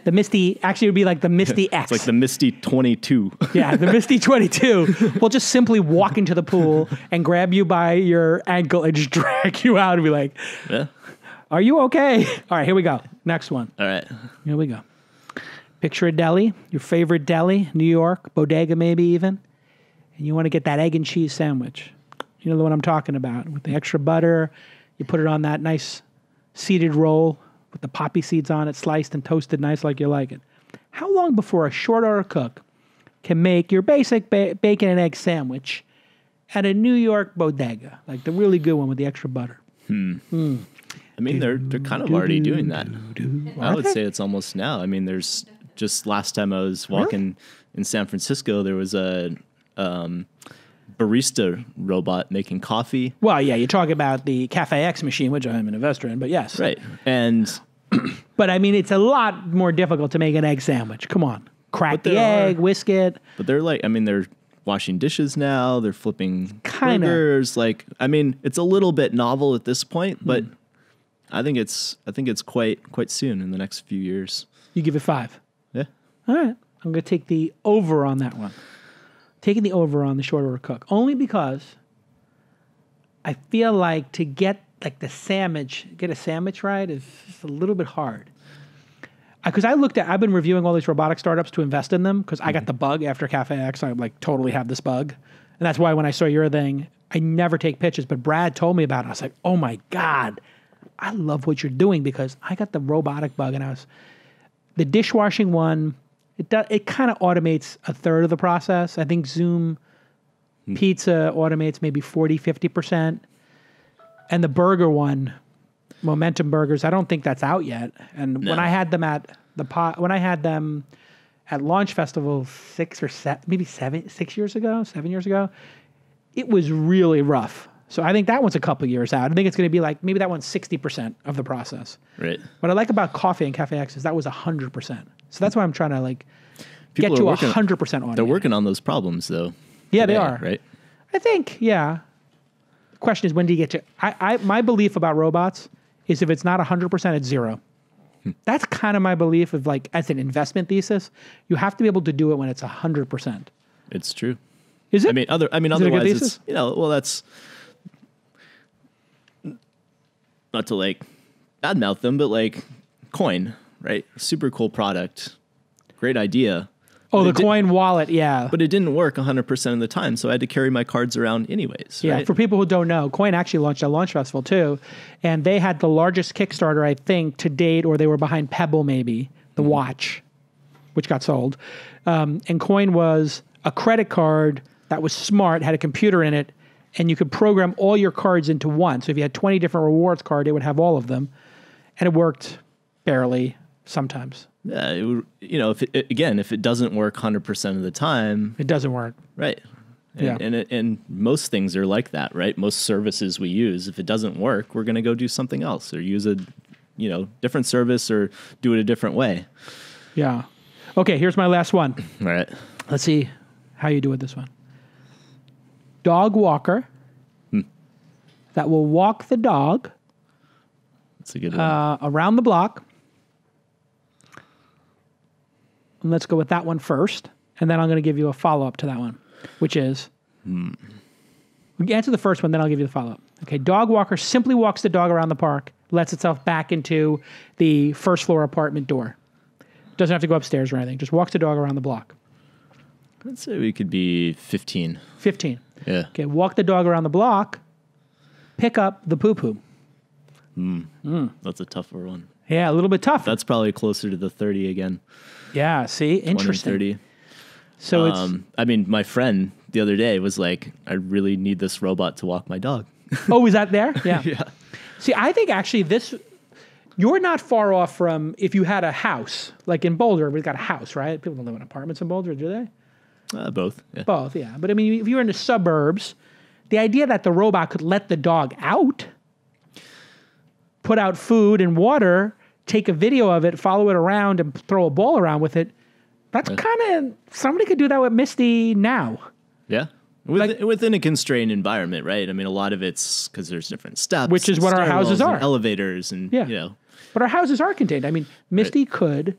The Misty actually would be like the Misty X. It's like the Misty 22. Yeah, the Misty 22 will just simply walk into the pool and grab you by your ankle and just drag you out and be like, are you okay? All right, here we go. Next one. All right. Here we go. Picture a deli, your favorite deli, New York, bodega maybe even, and you want to get that egg and cheese sandwich. You know the one I'm talking about, with the extra butter. You put it on that nice seeded roll with the poppy seeds on it, sliced and toasted nice like you like it. How long before a short order cook can make your basic bacon and egg sandwich at a New York bodega, like the really good one with the extra butter? I mean, they're kind of already doing that. I would say it's almost now. I mean, there's just last time I was walking in San Francisco, there was a barista robot making coffee. Well, yeah, you're talking about the Cafe X machine, which I'm an investor in, but yes. Right. And but I mean, it's a lot more difficult to make an egg sandwich. Come on. Crack the egg, whisk it. But they're like, I mean, they're washing dishes now. They're flipping burgers. Like, I mean, it's a little bit novel at this point, but I think it's quite soon in the next few years. You give it 5. Yeah. All right. I'm going to take the over on that one. Taking the over on the short order cook. Only because I feel like to get like a sandwich right is just a little bit hard. Because I've been reviewing all these robotic startups to invest in them because I got the bug after Cafe X. I like totally have this bug. And that's why when I saw your thing, I never take pictures, but Brad told me about it. I was like, oh my God, I love what you're doing because I got the robotic bug and the dishwashing one, it kind of automates a third of the process. I think Zoom Pizza automates maybe 40, 50%. And the burger one, Momentum Burgers, I don't think that's out yet. And when I had them at Launch Festival 6 years ago, 7 years ago, it was really rough. So I think that one's a couple years out. I think it's going to be like, maybe that one's 60% of the process. Right. What I like about coffee and Cafe X is that was 100%. So that's why I'm trying to like... get to 100% automated. They're working on those problems, though. Yeah, today, they are. Right? I think, yeah. The question is, when do you get to... my belief about robots is if it's not 100%, it's zero. That's kind of my belief of like, as an investment thesis, you have to be able to do it when it's 100%. It's true. Is it? I mean, otherwise it's, well, that's not to like badmouth them, but like Coin, right? Super cool product. Great idea. Oh, the Coin wallet, yeah. But it didn't work 100% of the time, so I had to carry my cards around anyways. Yeah, right? for people who don't know, Coin actually launched a launch festival too, and they had the largest Kickstarter, I think, to date, or they were behind Pebble maybe, the watch, which got sold. And Coin was a credit card that was smart, had a computer in it, and you could program all your cards into one. So if you had 20 different rewards cards, it would have all of them. And it worked barely sometimes. Yeah, it would, if it doesn't work 100% of the time, it doesn't work. Right. And most things are like that, right? Most services we use, if it doesn't work, we're going to go do something else or use a, different service or do it a different way. Yeah. Okay, here's my last one. All right. Let's see how you do with this one. Dog walker that will walk the dog. That's a good one. Around the block. And let's go with that one first, and then I'm going to give you a follow-up to that one, which is... We answer the first one, then I'll give you the follow-up. Okay, dog walker simply walks the dog around the park, lets itself back into the first-floor apartment door. Doesn't have to go upstairs or anything. Just walks the dog around the block. Let's say we could be 15. 15. Yeah. Okay, walk the dog around the block, pick up the poo-poo. That's a tougher one. Yeah, a little bit tough. That's probably closer to the 30 again. Yeah, see? Interesting. 30. So it's... my friend the other day was like, I really need this robot to walk my dog. Oh, is that there? Yeah. Yeah. See, I think actually you're not far off from if you had a house, like in Boulder, we've got a house, right? People don't live in apartments in Boulder, do they? Both. Yeah. Both, yeah. But I mean, if you're in the suburbs, the idea that the robot could let the dog out, put out food and water, take a video of it, follow it around, and throw a ball around with it, that's kind of... Somebody could do that with Misty now. Yeah. Within a constrained environment, right? I mean, a lot of it's because there's different steps. Which is what our houses are. And elevators and, But our houses are contained. I mean, Misty could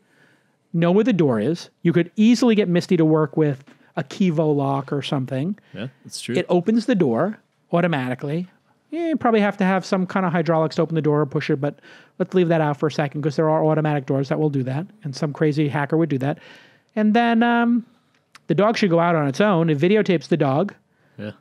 know where the door is. You could easily get Misty to work with a Kivo lock or something. Yeah, that's true. It opens the door automatically. You probably have to have some kind of hydraulics to open the door or push it, but let's leave that out for a second because there are automatic doors that will do that, and some crazy hacker would do that. And then the dog should go out on its own. It videotapes the dog. Yeah.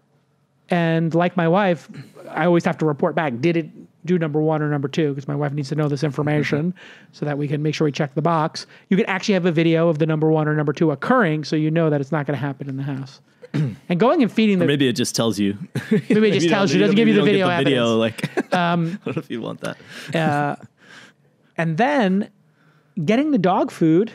And like my wife, I always have to report back. Did it do number 1 or number 2? Because my wife needs to know this information so that we can make sure we check the box. You can actually have a video of the number 1 or number 2 occurring so you know that it's not going to happen in the house. And going and feeding or maybe it just tells you. Maybe it just tells you. It doesn't give you the video evidence. I don't know if you want that. And then getting the dog food,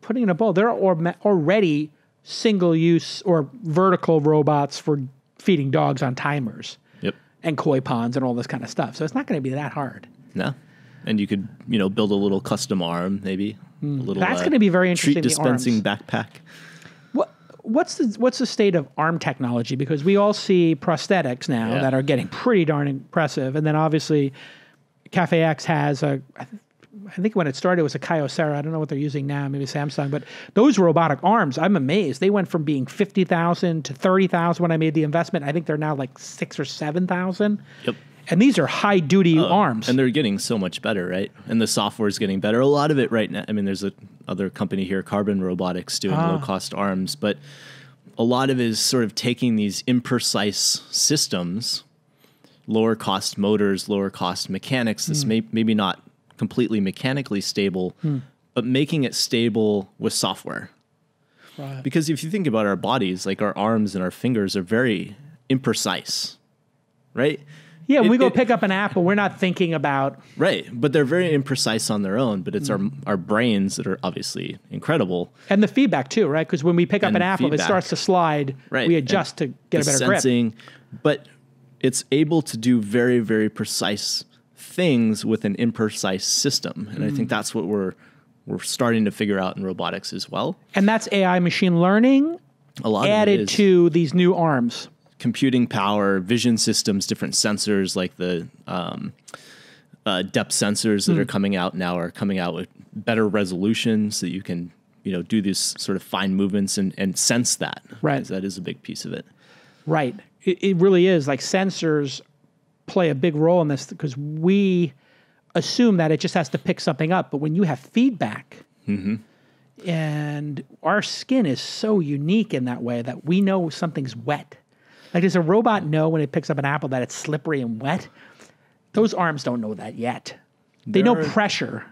putting in a bowl. There are already single-use or vertical robots for feeding dogs on timers. Yep. And koi ponds and all this kind of stuff. So it's not going to be that hard. No. And you could, build a little custom arm, maybe. A little, that's going to be very interesting. Treat dispensing backpack. What's the state of arm technology? Because we all see prosthetics now that are getting pretty darn impressive. And then obviously Cafe X has I think when it started it was a Kyocera. I don't know what they're using now, maybe Samsung. But those robotic arms, I'm amazed. They went from being $50,000 to $30,000 when I made the investment. I think they're now like $6,000 or $7,000. Yep. And these are high-duty arms. And they're getting so much better, right? And the software is getting better. A lot of it right now, I mean, there's other company here, Carbon Robotics, doing low-cost arms. But a lot of it is sort of taking these imprecise systems, lower-cost motors, lower-cost mechanics, that's maybe not completely mechanically stable, but making it stable with software. Right. Because if you think about our bodies, like our arms and our fingers are very imprecise, right? Yeah, when we go pick up an apple, we're not thinking about... Right, but they're very imprecise on their own, but it's our brains that are obviously incredible. And the feedback too, right? Because when we pick up an apple, if it starts to slide, we adjust to get a better grip. But it's able to do very, very precise things with an imprecise system. And I think that's what we're we're starting to figure out in robotics as well. And that's AI machine learning A lot added of it is to these new arms. computing power, vision systems, different sensors like the depth sensors that are coming out now are coming out with better resolution so that you can, do these sort of fine movements and sense that. Right. 'Cause that is a big piece of it. Right. It really is. Like sensors play a big role in this because we assume that it just has to pick something up. But when you have feedback, and our skin is so unique in that way that we know something's wet. Like does a robot know when it picks up an apple that it's slippery and wet? Those arms don't know that yet. They know pressure.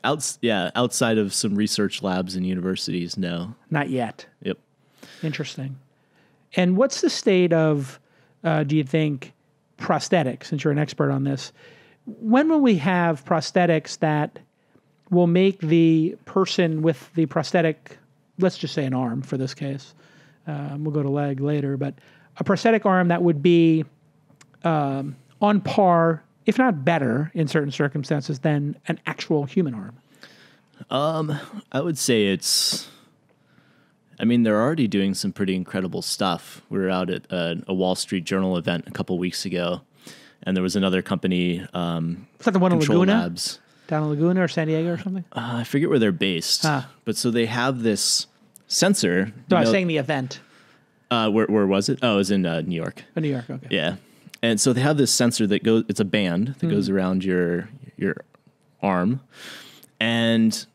Outside of some research labs and universities, no. Not yet. Yep. Interesting. And what's the state of, do you think, prosthetics, since you're an expert on this? When will we have prosthetics that will make the person with the prosthetic, let's just say an arm for this case, we'll go to leg later, but a prosthetic arm that would be on par, if not better in certain circumstances, than an actual human arm? I would say they're already doing some pretty incredible stuff. We were out at a Wall Street Journal event a couple weeks ago, and there was another company, Is that the one in Control Laguna? Labs. Down in Laguna or San Diego or something? I forget where they're based, but so they have this sensor. No, I was saying the event. Where was it? Oh, it was in New York. Oh, New York, okay. Yeah. And so they have this sensor that goes, it's a band that goes around your arm. And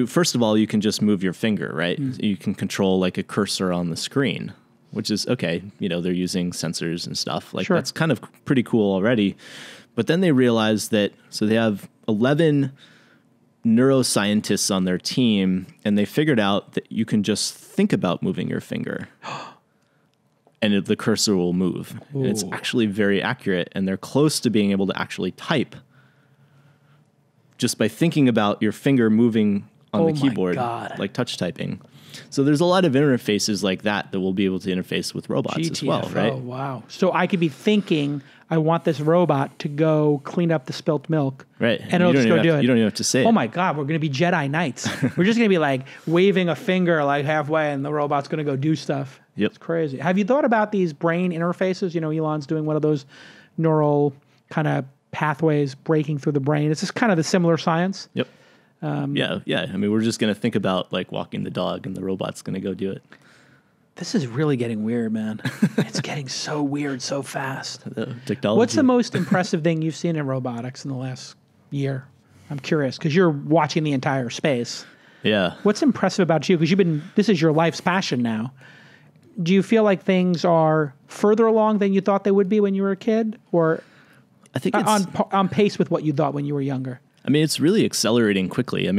first of all, you can just move your finger, right? You can control like a cursor on the screen, which is okay. They're using sensors and stuff. Like that's kind of pretty cool already. But then they realized that, so they have 11 neuroscientists on their team, and they figured out that you can just think about moving your finger. And the cursor will move. And it's actually very accurate, and they're close to being able to actually type just by thinking about your finger moving on the keyboard, like touch typing. So there's a lot of interfaces like that we'll be able to interface with robots as well, right? Oh, wow. So I could be thinking, I want this robot to go clean up the spilt milk. Right. And it'll just go do it. You don't even have to say it. Oh my God, we're going to be Jedi Knights. We're just going to be like waving a finger like halfway and the robot's going to go do stuff. Yep. It's crazy. Have you thought about these brain interfaces? Elon's doing one of those neural kind of pathways breaking through the brain. It's just kind of the similar science. Yep. Yeah. We're just going to think about like walking the dog and the robot's going to go do it. This is really getting weird, man. It's getting so weird so fast. Technology. What's the most impressive thing you've seen in robotics in the last year? I'm curious because you're watching the entire space. Yeah. What's impressive about you? Because this is your life's passion now. Do you feel like things are further along than you thought they would be when you were a kid, or I think it's on pace with what you thought when you were younger? It's really accelerating quickly.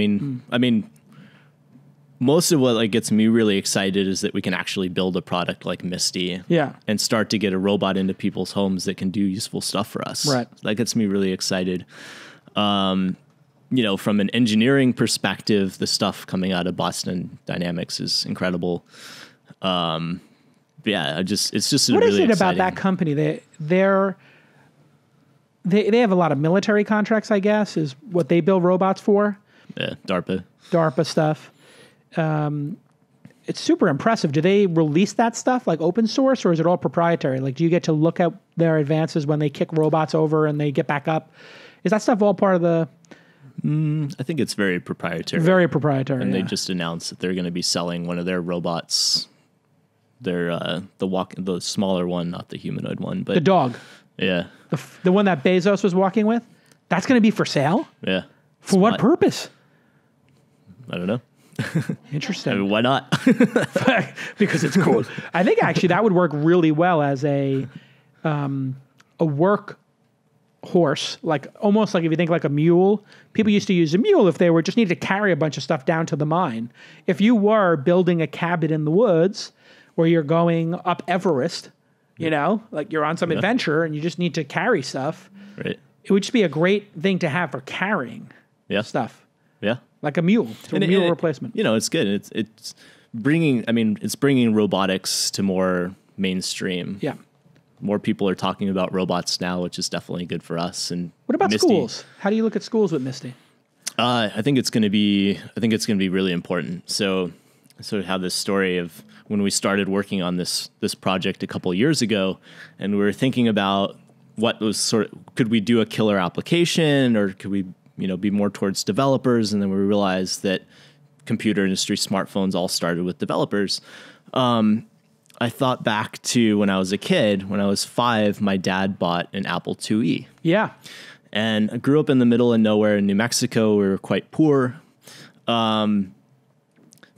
Most of what gets me really excited is that we can actually build a product like Misty, and start to get a robot into people's homes that can do useful stuff for us. Right. That gets me really excited. From an engineering perspective, the stuff coming out of Boston Dynamics is incredible. It's just what really is it exciting. about that company? They have a lot of military contracts, I guess, is what they build robots for. Yeah, DARPA stuff. It's super impressive. Do they release that stuff like open source, or is it all proprietary? Like, do you get to look at their advances when they kick robots over and they get back up? Is that stuff all part of the... I think it's very proprietary. Very proprietary, and they just announced that they're going to be selling one of their robots. Their the smaller one, not the humanoid one, but the dog. Yeah, the one that Bezos was walking with. That's going to be for sale. Yeah. For what purpose? I don't know. Interesting. Why not? Because it's cool. I think actually that would work really well as a work horse, almost like if you think like a mule. People used to use a mule if they just needed to carry a bunch of stuff down to the mine. If you were building a cabin in the woods where you're going up Everest, like you're on some adventure and you just need to carry stuff, right? It would just be a great thing to have for carrying stuff. Yeah. Like a mule. It's a mule replacement. It's good. It's bringing robotics to more mainstream. Yeah. More people are talking about robots now, which is definitely good for us. And what about Misty, schools? How do you look at schools with Misty? I think it's going to be really important. So I sort of have this story of when we started working on this project a couple of years ago, and we were thinking about what was could we do a killer application, or could we, be more towards developers? And then we realized that computer industry smartphones all started with developers. I thought back to when I was a kid. When I was 5, my dad bought an Apple IIe. Yeah. And I grew up in the middle of nowhere in New Mexico. We were quite poor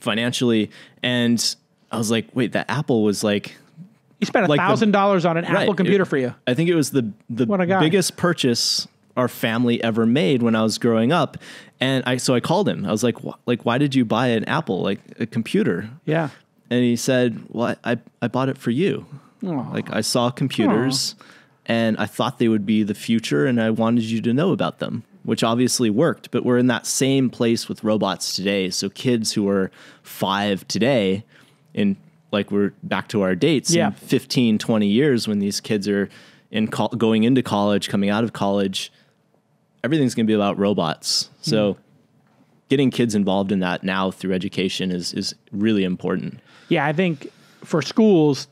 financially. And I was like, wait, that Apple was like... You spent $1,000 on an Apple computer for you. I think it was the biggest purchase our family ever made when I was growing up. And so I called him. I was like, why did you buy an Apple, like a computer? Yeah. And he said, well, I bought it for you. Aww. Like I saw computers and I thought they would be the future and I wanted you to know about them, which obviously worked. But we're in that same place with robots today. So kids who are 5 today, we're back to our dates, in 15, 20 years when these kids are going into college, coming out of college, everything's going to be about robots. So getting kids involved in that now through education is really important. Yeah, I think for schools,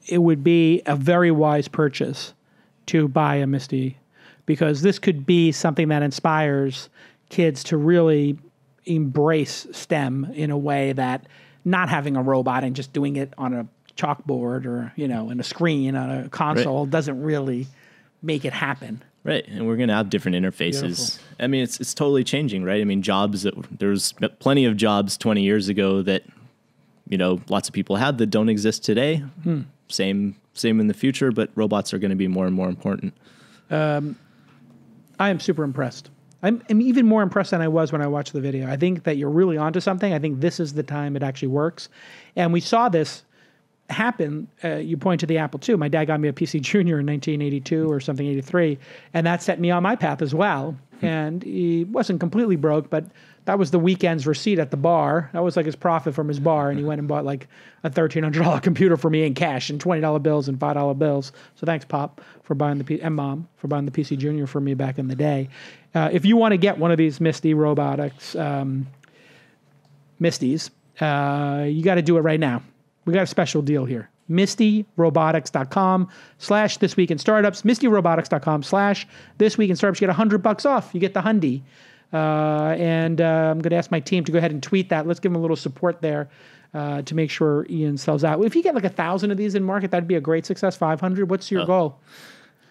it would be a very wise purchase to buy a Misty, because this could be something that inspires kids to really embrace STEM in a way that not having a robot and just doing it on a chalkboard or, in a screen on a console doesn't really make it happen. Right. And we're going to have different interfaces. Beautiful. I mean, it's totally changing, right? I mean, there's plenty of jobs 20 years ago that, lots of people had that don't exist today. Same in the future, but robots are going to be more and more important. I am super impressed. I'm even more impressed than I was when I watched the video. I think that you're really onto something. I think this is the time it actually works. And we saw this happen. You point to the Apple II. My dad got me a PC Junior in 1982 or something, 83. And that set me on my path as well. And he wasn't completely broke, but that was the weekend's receipt at the bar. That was like his profit from his bar. And he went and bought like a $1,300 computer for me in cash and $20 bills and $5 bills. So thanks, Pop, for buying and Mom for buying the PC Junior for me back in the day. If you want to get one of these Misty Robotics Misties, you got to do it right now. We got a special deal here. MistyRobotics.com/thisweekinstartups. MistyRobotics.com/thisweekinstartups. You get $100 off. You get the Hyundai. And I'm going to ask my team to go ahead and tweet that. Let's give them a little support there to make sure Ian sells out. If you get like 1,000 of these in market, that'd be a great success. 500. What's your goal?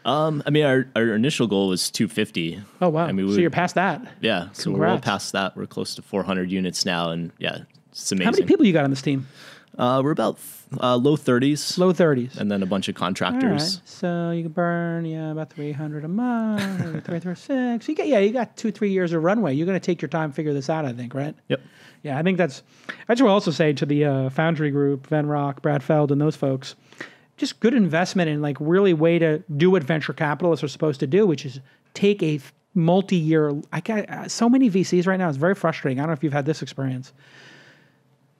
I mean, our initial goal was 250. Oh, wow. I mean, so you're past that. Yeah. So we're well past that. We're close to 400 units now. And yeah, it's amazing. How many people you got on this team? We're about low 30s. Low 30s. And then a bunch of contractors. All right. So you can burn, about 300 a month, 336. You got 2-3 years of runway. You're going to take your time to figure this out, I think, right? Yep. Yeah, I think I just will also say to the Foundry Group, Venrock, Brad Feld, and those folks, just good investment in like really way to do what venture capitalists are supposed to do, which is take a multi-year. I got so many VCs right now. It's very frustrating. I don't know if you've had this experience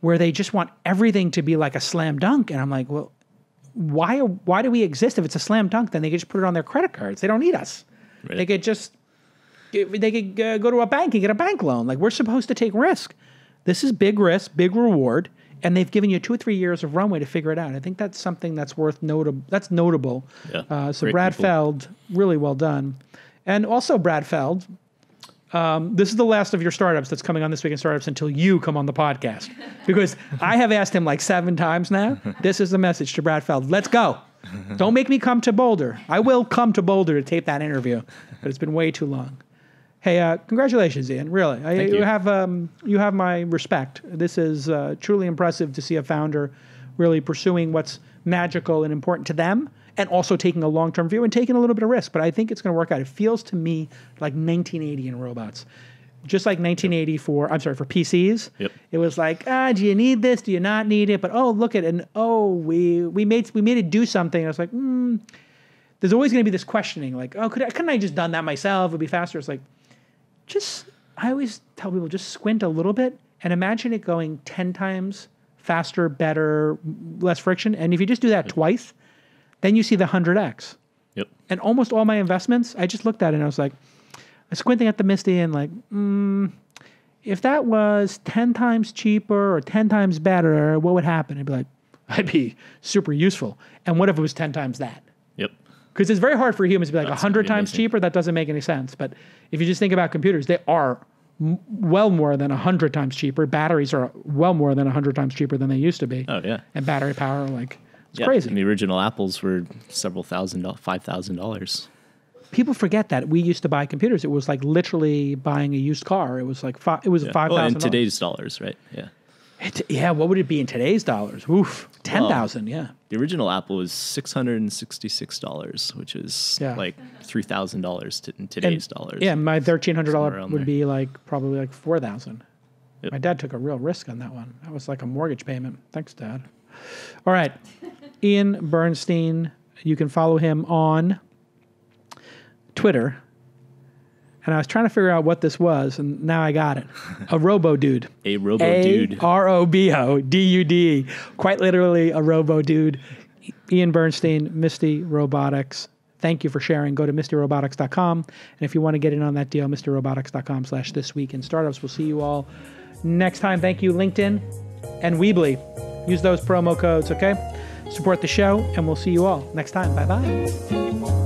where they just want everything to be like a slam dunk. And I'm like, well, why do we exist? If it's a slam dunk, then they could just put it on their credit cards. They don't need us. Right. They could go to a bank and get a bank loan. Like, we're supposed to take risk. This is big risk, big reward. And they've given you 2 or 3 years of runway to figure it out. I think that's something that's that's notable. Yeah, so Brad Feld, really well done. And also Brad Feld, this is the last of your startups that's coming on This Week in Startups until you come on the podcast. Because I have asked him like 7 times now. This is the message to Brad Feld. Let's go. Don't make me come to Boulder. I will come to Boulder to tape that interview, but it's been way too long. Hey, congratulations, Ian. Really, Thank you. You have my respect. This is truly impressive to see a founder really pursuing what's magical and important to them, and also taking a long-term view and taking a little bit of risk. But I think it's going to work out. It feels to me like 1980 in robots, just like 1980 for PCs. Yep. It was like, do you need this? Do you not need it? But we made it do something. I was like, there's always going to be this questioning, like, couldn't I just done that myself? It'd be faster. It's like, I always tell people, just squint a little bit and imagine it going 10 times faster, better, less friction. And if you just do that twice, then you see the 100x. Yep. And almost all my investments, I just looked at it and I was like, I'm squinting at the Misty and like, if that was 10 times cheaper or 10 times better, what would happen? I'd be like, I'd be super useful. And what if it was 10 times that? Yep. Because it's very hard for humans to be like That's 100 times amazing. cheaper. That doesn't make any sense. But if you just think about computers, they are well more than 100 times cheaper. Batteries are well more than 100 times cheaper than they used to be. Oh, yeah. And battery power, like, it's Yeah, crazy. and the original Apples were several $5,000. People forget that we used to buy computers. It was like literally buying a used car. It was like $5,000. Well, in today's dollars, right? Yeah. Yeah, what would it be in today's dollars? Oof, 10,000. Yeah. The original Apple was $666, which is like $3,000 in today's dollars. Yeah, my $1,300 around would there. be like probably like 4,000. Yep. My dad took a real risk on that one. That was like a mortgage payment. Thanks, Dad. All right, Ian Bernstein. You can follow him on Twitter. And I was trying to figure out what this was, and now I got it. A robo-dude. A robo-dude. A-R-O-B-O-D-U-D. Quite literally a robo-dude. Ian Bernstein, Misty Robotics. Thank you for sharing. Go to MistyRobotics.com. And if you want to get in on that deal, MistyRobotics.com/thisweekinstartups. We'll see you all next time. Thank you, LinkedIn and Weebly. Use those promo codes, okay? Support the show, and we'll see you all next time. Bye-bye.